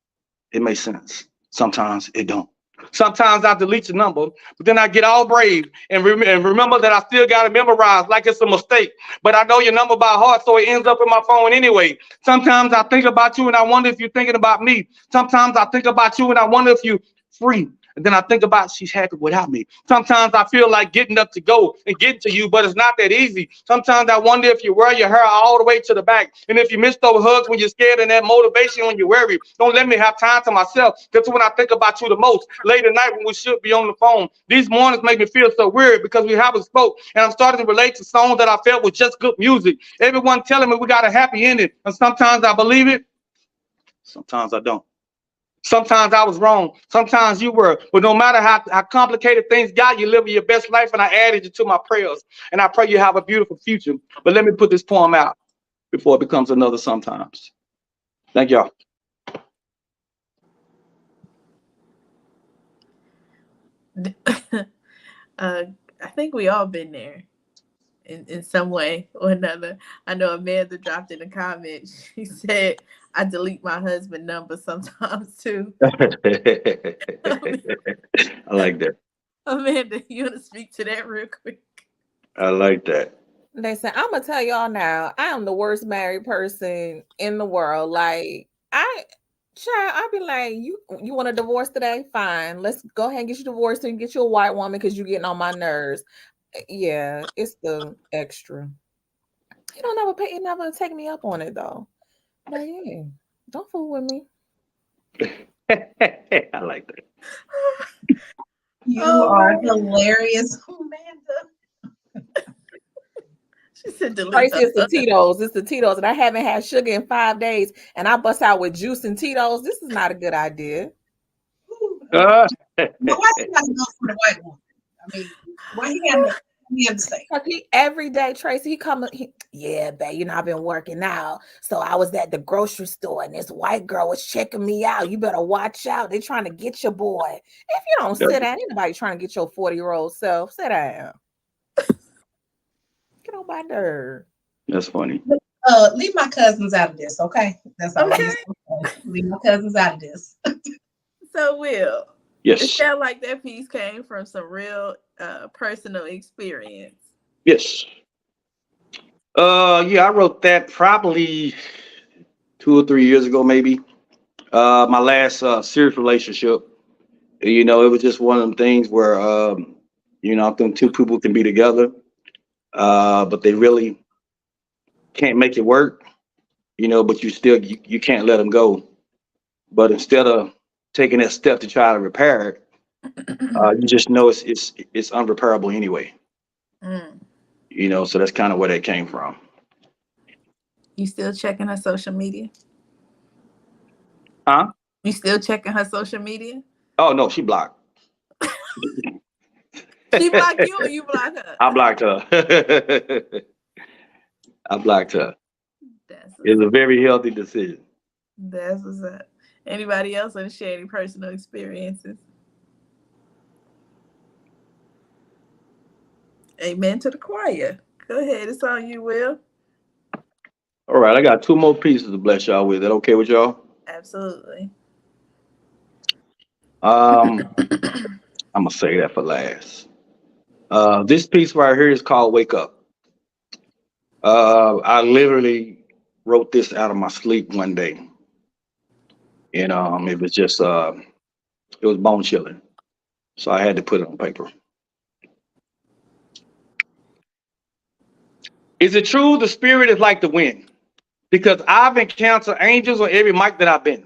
it makes sense. Sometimes it don't. Sometimes I delete the number, but then I get all brave and remember that I still got to memorize like it's a mistake. But I know your number by heart, so it ends up in my phone anyway. Sometimes I think about you and I wonder if you're thinking about me. Sometimes I think about you and I wonder if you're free. And then I think about she's happy without me. Sometimes I feel like getting up to go and getting to you, but it's not that easy. Sometimes I wonder if you wear your hair all the way to the back. And if you miss those hugs when you're scared and that motivation when you're worried. Don't let me have time to myself. That's when I think about you the most. Late at night when we should be on the phone. These mornings make me feel so weird because we haven't spoke. And I'm starting to relate to songs that I felt was just good music. Everyone telling me we got a happy ending. And sometimes I believe it. Sometimes I don't. Sometimes I was wrong. Sometimes you were. But no matter how complicated things got, you living your best life, and I added you to my prayers. And I pray you have a beautiful future. But let me put this poem out before it becomes another sometimes. Thank y'all. I think we all been there in some way or another. I know Amanda dropped in the comments. She said, I delete my husband number sometimes too. I like that. Amanda, you want to speak to that real quick? I like that. They say, I'm gonna tell y'all now, I am the worst married person in the world. Like, I'll be like, you want a divorce today? Fine. Let's go ahead and get you divorced and get you a white woman because you're getting on my nerves. Yeah, it's the extra. You don't never pay, you never take me up on it though. But yeah, don't fool with me. I like that. You are hilarious, Amanda. She said delete Tracy, it's the Tito's. It's the Tito's, and I haven't had sugar in 5 days, and I bust out with juice and Tito's. This is not a good idea. Why you gotta go for the white one? I mean, why you gotta be upset? He, every day, Tracy, he come, yeah, babe, you know, I've been working out. So I was at the grocery store and this white girl was checking me out. You better watch out. They're trying to get your boy. If you don't sit down, anybody trying to get your 40-year-old self. Sit down. Get on my nerve. That's funny. Leave my cousins out of this, okay? That's all. Okay. Leave my cousins out of this. So, Will, Yes. it sounds like that piece came from some real personal experience. Yes. Yeah, I wrote that probably 2 or 3 years ago, maybe. My last serious relationship. You know, it was just one of them things where, you know, I think two people can be together, but they really can't make it work. You know, but you still you can't let them go. But instead of taking that step to try to repair it, you just know it's unrepairable anyway. Mm. You know, so that's kind of where that came from. You still checking her social media? Huh? You still checking her social media? Oh no, she blocked. She blocked you or you blocked her? I blocked her. I blocked her. It's a very healthy decision. That's what's up. Anybody else want to share any personal experiences? Amen to the choir. Go ahead. It's on you, Will. All right, I got 2 more pieces to bless y'all with. Is that okay with y'all? Absolutely. I'm gonna say that for last. This piece right here is called "Wake Up." I literally wrote this out of my sleep one day, and it was just it was bone chilling, so I had to put it on paper. Is it true the spirit is like the wind? Because I've encountered angels on every mic that I've been.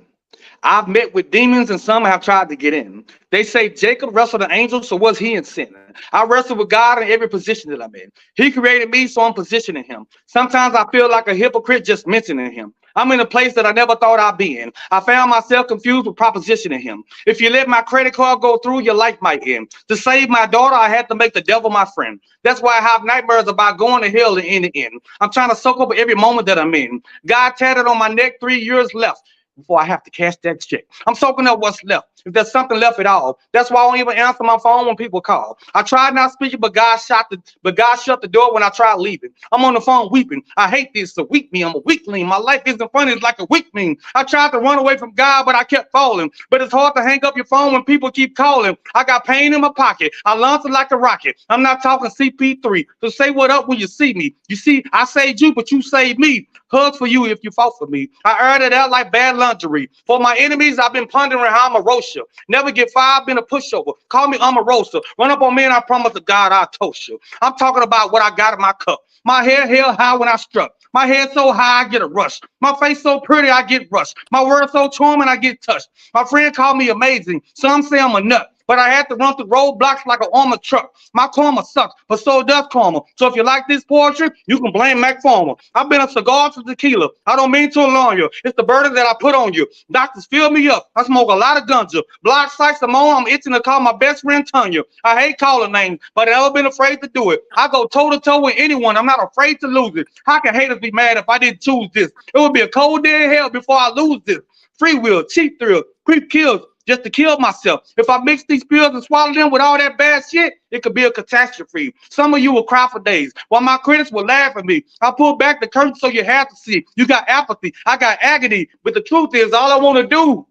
I've met with demons and some have tried to get in. They say Jacob wrestled an angel, so was he in sin? I wrestle with God in every position that I'm in. He created me, so I'm positioning him. Sometimes I feel like a hypocrite just mentioning him. I'm in a place that I never thought I'd be in. I found myself confused with propositioning him. If you let my credit card go through, your life might end. To save my daughter, I had to make the devil my friend. That's why I have nightmares about going to hell in the end. I'm trying to soak up every moment that I'm in. God tatted on my neck 3 years left before I have to cash that check. I'm soaking up what's left. If there's something left at all, that's why I don't even answer my phone when people call. I tried not speaking, but God shut the door when I tried leaving. I'm on the phone weeping. I hate this. So weak me. I'm a weakling. My life isn't funny. It's like a weak meme. I tried to run away from God, but I kept falling. But it's hard to hang up your phone when people keep calling. I got pain in my pocket. I launched it like a rocket. I'm not talking CP3. So say what up when you see me. You see, I saved you, but you saved me. Hugs for you if you fought for me. I aired it out like bad laundry. For my enemies, I've been pondering how I'm a roaster. Never get fired, been a pushover. Call me I'm a roaster. Run up on me and I promise to God I toast you. I'm talking about what I got in my cup. My hair held high when I struck. My head so high I get a rush. My face so pretty I get rushed. My words so charming I get touched. My friend called me amazing. Some say I'm a nut. But I had to run through roadblocks like an armored truck. My karma sucks, but so does karma. So if you like this poetry, you can blame Mac Farmer. I've been a cigar to tequila. I don't mean to alarm you. It's the burden that I put on you. Doctors fill me up. I smoke a lot of ganja. Blood sites I'm on. I'm itching to call my best friend Tanya. I hate calling names, but I've never been afraid to do it. I go toe to toe with anyone. I'm not afraid to lose it. How can haters be mad if I didn't choose this? It would be a cold day in hell before I lose this. Free will, cheap thrill, creep kills. Just to kill myself. If I mix these pills and swallow them with all that bad shit, it could be a catastrophe. Some of you will cry for days, while my critics will laugh at me. I pull back the curtain so you have to see. You got apathy, I got agony, but the truth is all I want to do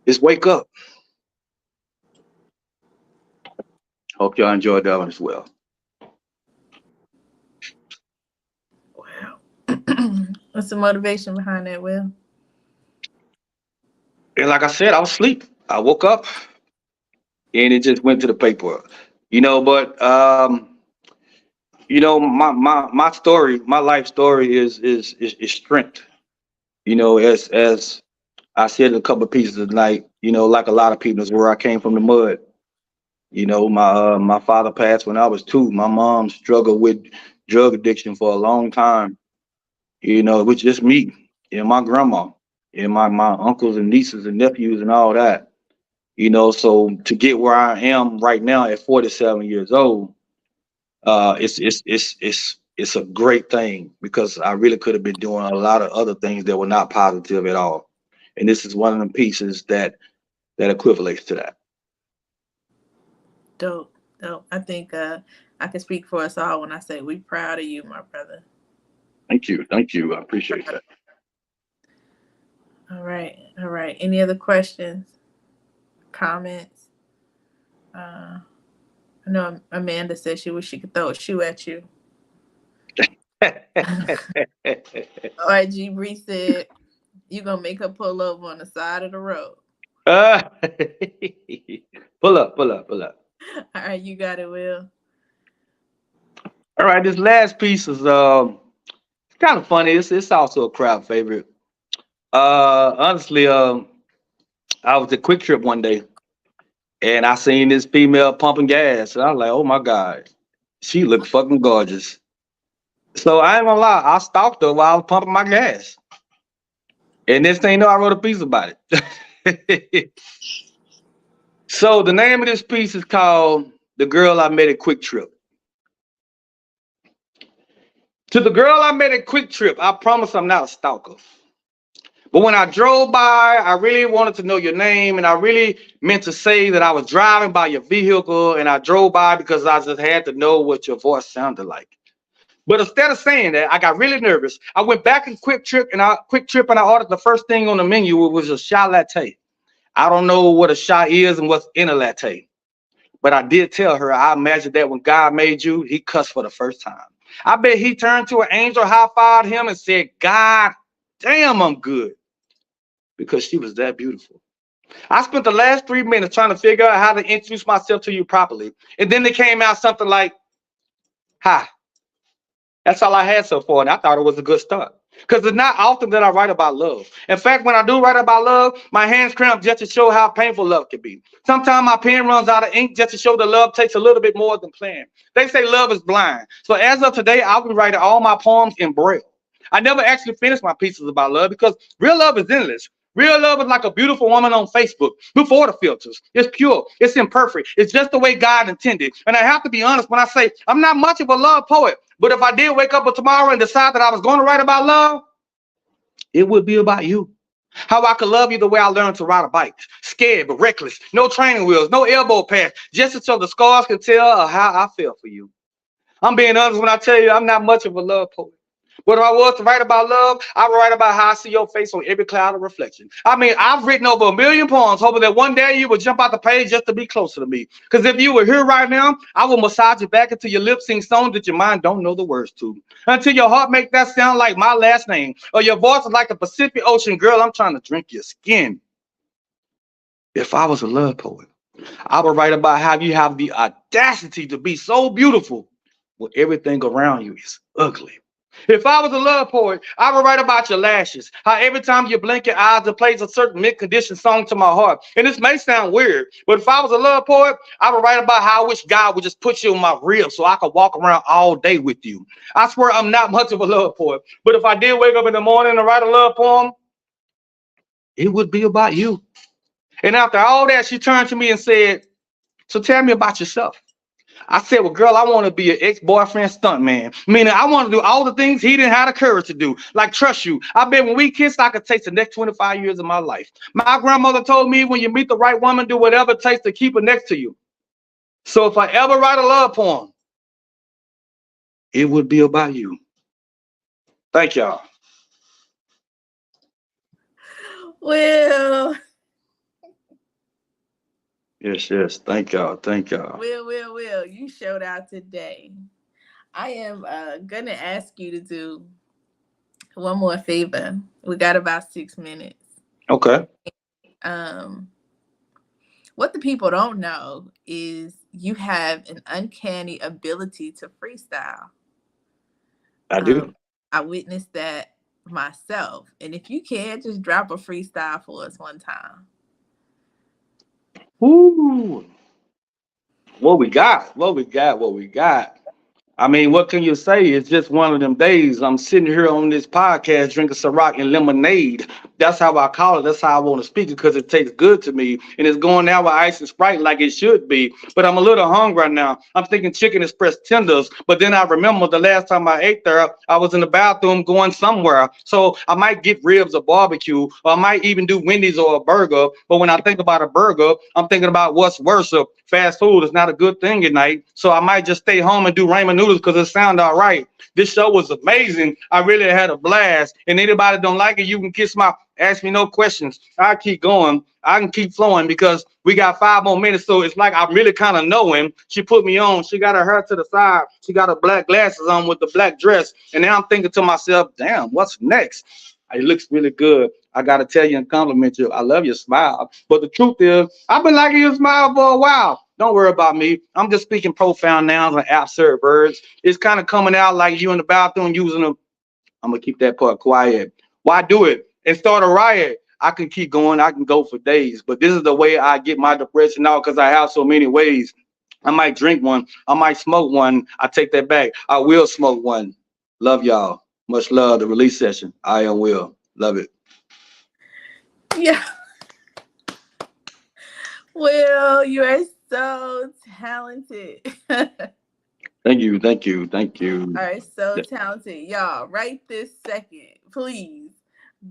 is wake up. Hope y'all enjoyed that one as well. Wow. What's the motivation behind that, Will? And like I said, I was asleep. I woke up and it just went to the paper. You know, but you know, my story, my life story is strength. You know, as I said in a couple of pieces tonight, you know, like a lot of people, is where I came from the mud. You know, my father passed when I was 2. My mom struggled with drug addiction for a long time. You know, it was just me and my grandma and my uncles and nieces and nephews and all that. You know, so to get where I am right now at 47 years old, it's a great thing because I really could have been doing a lot of other things that were not positive at all. And this is one of the pieces that equivalates to that. Dope, dope. I think I can speak for us all when I say we proud of you, my brother. Thank you. Thank you. I appreciate that. All right, all right. Any other questions, comments? I know Amanda said she wish she could throw a shoe at you. All right, G. Bree said you gonna make her pull over on the side of the road. Uh, pull up, pull up, pull up. All right, you got it, Will. All right, this last piece is kind of funny. It's also a crowd favorite. Honestly, I was at Quick Trip one day and I seen this female pumping gas, and I was like, oh my god, she looked fucking gorgeous. So I ain't gonna lie, I stalked her while I was pumping my gas, and this thing, you know, I wrote a piece about it. So the name of this piece is called "The Girl I Met at Quick Trip." To the girl I met at Quick Trip, I promise I'm not a stalker. But when I drove by, I really wanted to know your name, and I really meant to say that I was driving by your vehicle, and I drove by because I just had to know what your voice sounded like. But instead of saying that, I got really nervous. I went back in Quick Trip, and I ordered the first thing on the menu. It was a shot latte. I don't know what a shot is and what's in a latte, but I did tell her I imagined that when God made you, He cussed for the first time. I bet He turned to an angel, high-fived him, and said, "God damn, I'm good," because she was that beautiful. I spent the last 3 minutes trying to figure out how to introduce myself to you properly, and then it came out something like, "Hi." That's all I had so far, and I thought it was a good start. Because it's not often that I write about love. In fact, when I do write about love, my hands cramp just to show how painful love can be. Sometimes my pen runs out of ink just to show that love takes a little bit more than planned. They say love is blind. So as of today, I'll be writing all my poems in Braille. I never actually finished my pieces about love because real love is endless. Real love is like a beautiful woman on Facebook before the filters. It's pure. It's imperfect. It's just the way God intended. And I have to be honest when I say I'm not much of a love poet, but if I did wake up tomorrow and decide that I was going to write about love, it would be about you. How I could love you the way I learned to ride a bike. Scared but reckless. No training wheels, no elbow pads, just so the scars can tell how I feel for you. I'm being honest when I tell you I'm not much of a love poet. But if I was to write about love, I would write about how I see your face on every cloud of reflection. I mean, I've written over 1,000,000 poems, hoping that one day you would jump out the page just to be closer to me. Because if you were here right now, I will massage you back until your lips sing songs that your mind don't know the words to. Until your heart make that sound like my last name, or your voice is like the Pacific Ocean. Girl, I'm trying to drink your skin. If I was a love poet, I would write about how you have the audacity to be so beautiful when everything around you is ugly. If I was a love poet, I would write about your lashes. How every time you blink your eyes, it plays a certain mid-condition song to my heart. And this may sound weird, but if I was a love poet, I would write about how I wish God would just put you in my ribs so I could walk around all day with you. I swear I'm not much of a love poet, but if I did wake up in the morning and write a love poem, it would be about you. And after all that, she turned to me and said, "So tell me about yourself." I said, "Well, girl, I want to be an ex-boyfriend stuntman. Meaning I want to do all the things he didn't have the courage to do, like trust you. I bet when we kissed, I could taste the next 25 years of my life. My grandmother told me when you meet the right woman, do whatever it takes to keep her next to you. So if I ever write a love poem, it would be about you." Thank y'all. Will, Yes, yes. Thank y'all. Thank y'all. Will, you showed out today. I am gonna ask you to do one more favor. We got about 6 minutes. Okay. Um, what the people don't know is you have an uncanny ability to freestyle. I do. I witnessed that myself. And if you can, just drop a freestyle for us one time. Ooh. What we got? What we got? What we got? I mean, what can you say? It's just one of them days. I'm sitting here on this podcast drinking Ciroc and lemonade. That's how I call it. That's how I want to speak it because it tastes good to me. And it's going down with ice and Sprite like it should be. But I'm a little hungry right now. I'm thinking chicken express tenders. But then I remember the last time I ate there, I was in the bathroom going somewhere. So I might get ribs or barbecue, or I might even do Wendy's or a burger. But when I think about a burger, I'm thinking about what's worse. Fast food is not a good thing at night. So I might just stay home and do ramen noodles because it sound all right. This show was amazing. I really had a blast. And anybody don't like it, you can kiss my ask me no questions. I keep going. I can keep flowing because we got 5 more minutes. So it's like I really kind of know him. She put me on. She got her hair to the side. She got her black glasses on with the black dress. And now I'm thinking to myself, damn, what's next? It looks really good. I gotta tell you and compliment you. I love your smile. But the truth is, I've been liking your smile for a while. Don't worry about me. I'm just speaking profound nouns and absurd words. It's kind of coming out like you in the bathroom using them. I'm gonna keep that part quiet. Why do it and start a riot? I can keep going. I can go for days. But this is the way I get my depression out because I have so many ways. I might drink one. I might smoke one. I take that back. I will smoke one. Love y'all. Much love. The release session. I am Will. Love it. Yeah. Will, you are so talented. Thank you. Thank you. Thank you. Are so talented. Y'all, right this second, please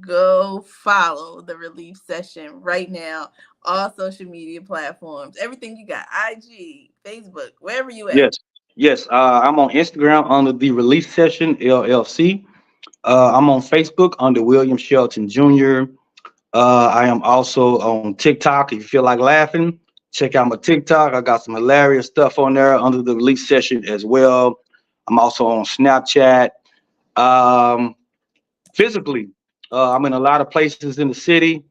go follow the relief session right now. All social media platforms, everything you got, IG, Facebook, wherever you at. Yes. Yes. I'm on Instagram under the release session LLC. I'm on Facebook under William Shelton Jr. I am also on TikTok. If you feel like laughing, check out my TikTok. I got some hilarious stuff on there under the release session as well. I'm also on Snapchat. Um, Physically, I'm in a lot of places in the city.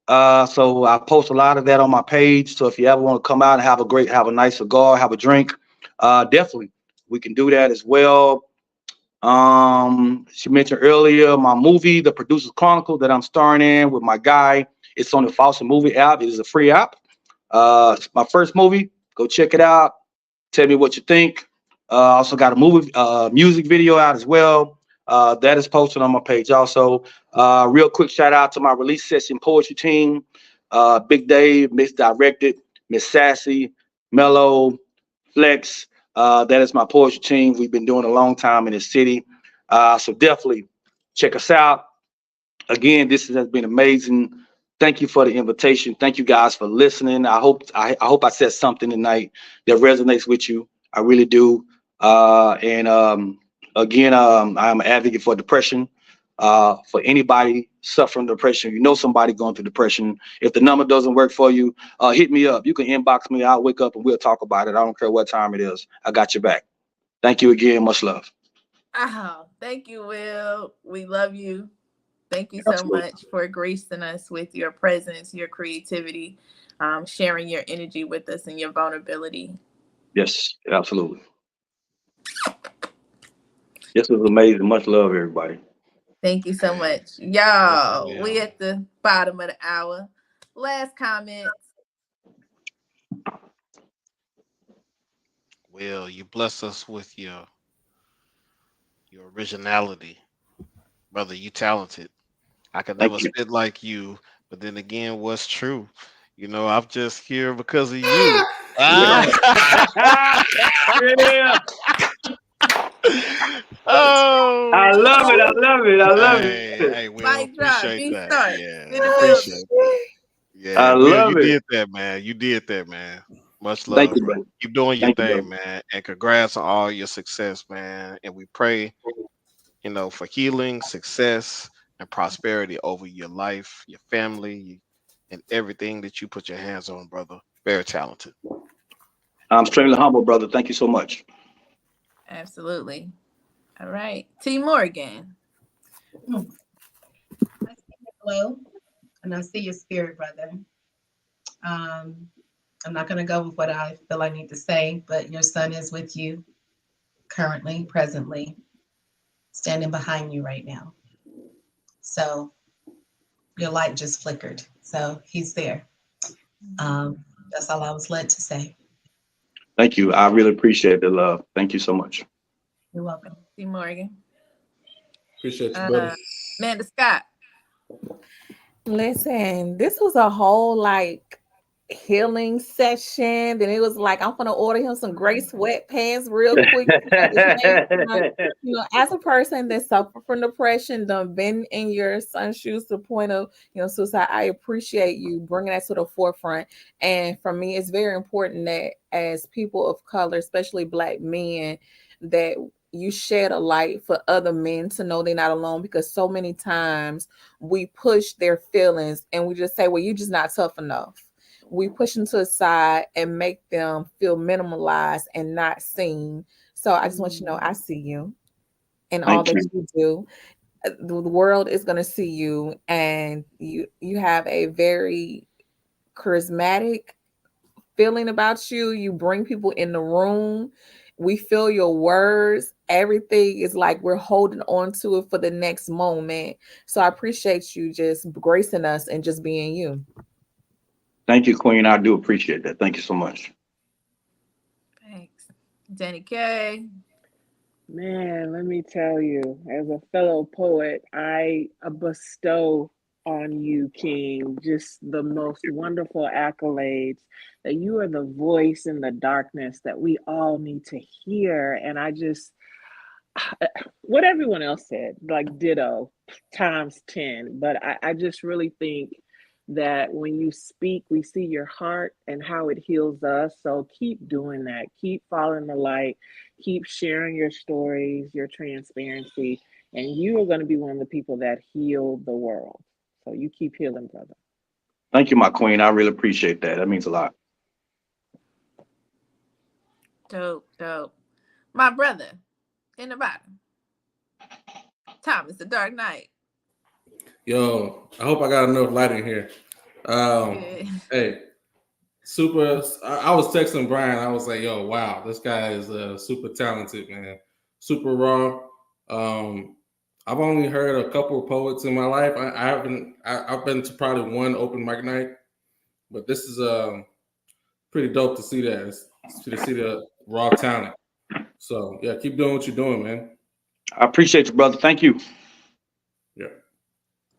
So I post a lot of that on my page. So if you ever want to come out and have a nice cigar, have a drink, definitely we can do that as well. She mentioned earlier my movie, The Producer's Chronicle, that I'm starring in with my guy. It's on the Fawcett Movie app. It is a free app. It's my first movie. Go check it out. Tell me what you think. Also got a music video out as well. That is posted on my page. Also, real quick shout out to my release session poetry team. Big Dave, Misdirected, Miss Sassy, Mellow, Flex. That is my poetry team. We've been doing a long time in the city. So definitely check us out. Again, this has been amazing. Thank you for the invitation. Thank you guys for listening. I hope I said something tonight that resonates with you. I really do. And again, I'm an advocate for depression. For anybody suffering depression, you know somebody going through depression. If the number doesn't work for you, hit me up. You can inbox me. I'll wake up and we'll talk about it. I don't care what time it is. I got your back. Thank you again. Much love. Oh, thank you, Will. We love you. Thank you so Absolutely. much for gracing us with your presence, your creativity, sharing your energy with us and your vulnerability. Yes, absolutely. This was amazing. Much love, everybody. Thank you so Man, much. Y'all, we definitely. at the bottom of the hour. Last comments. Well, you bless us with your originality, brother. You talented. I could Thank never you. spit like you, but then again, what's true? I'm just here because of you. Yeah. Ah, Yeah. oh, I love it. I love it. I love hey, it. hey, Will, Mic drop. appreciate Be that. start. Yeah, In the building. appreciate that. Yeah, I Will, love you it. did that, man. You did that, man. Much Thank love, you, bro. brother. Keep doing your Thank you, thing, brother. man. And congrats on all your success, man. And we pray, for healing, success, and prosperity over your life, your family, and everything that you put your hands on, brother. Very talented. I'm extremely humble, brother. Thank you so much. Absolutely. All right. T. Morgan. I see your glow and I see your spirit, brother. Um, I'm not going to go with what I feel I need to say, but your son is with you currently, presently, standing behind you right now. So your light just flickered. So he's there. That's all I was led to say. Thank you. I really appreciate the love. Thank you so much. You're welcome. C. Morgan. Appreciate you, brother. Amanda Scott. Listen, this was a whole like healing session. Then it was like, I'm gonna order him some gray sweatpants real quick. You know, as a person that suffer from depression, done been in your son's shoes to the point of, you know, suicide, I appreciate you bringing that to the forefront. And for me, it's very important that as people of color, especially Black men, that you shed a light for other men to know they're not alone, because so many times we push their feelings and we just say, well, you're just not tough enough. We push them to the side and make them feel minimalized and not seen. So I just want you to know I see you and all Thank that you. you do. The world is going to see you, and you have a very charismatic feeling about you. You bring people in the room. We feel your words. Everything is like we're holding on to it for the next moment. So I appreciate you just gracing us and just being you. Thank you, Queen. I do appreciate that. Thank you so much. Thanks. Danny K. Man, let me tell you, as a fellow poet, I bestow on you, King, just the most wonderful accolades, that you are the voice in the darkness that we all need to hear. And I just, what everyone else said, like ditto times 10. But I just really think that when you speak, we see your heart and how it heals us. So keep doing that. Keep following the light. Keep sharing your stories, your transparency, and you are going to be one of the people that heal the world. So you keep healing, brother. Thank you, my Queen. I really appreciate that. That means a lot. Dope, dope. My brother in the bottom. Thomas the Dark Knight. Yo, I hope I got enough light in here. Yeah. Hey, super. I was texting Brian. I was like, "Yo, wow, this guy is super talented, man. Super raw." I've only heard a couple of poets in my life. I haven't. I've been to probably one open mic night, but this is pretty dope to see that. To see the raw talent. So yeah, keep doing what you're doing, man. I appreciate you, brother. Thank you. Yeah.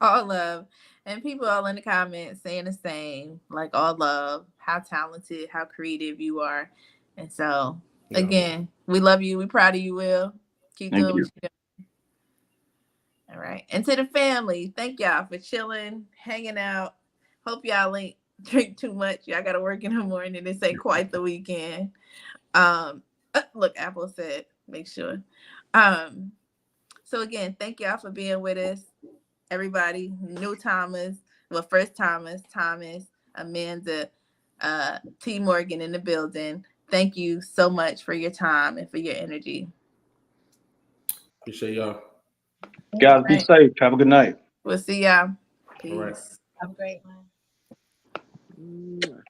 All love. And people all in the comments saying the same. Like all love. How talented, how creative you are. And so Yeah. again, we love you. We proud of you, Will. Keep Thank doing you. what you're doing. All right. And to the family, thank y'all for chilling, hanging out. Hope y'all ain't drink too much. Y'all gotta work in the morning. This ain't quite the weekend. Look, Apple said, make sure. So again, thank y'all for being with us. Everybody, new Thomas, well, first Thomas, Amanda, T. Morgan in the building. Thank you so much for your time and for your energy. Appreciate y'all. Guys, be Right. safe. Have a good night. We'll see y'all. All right. Peace. Have a great one. Mwah.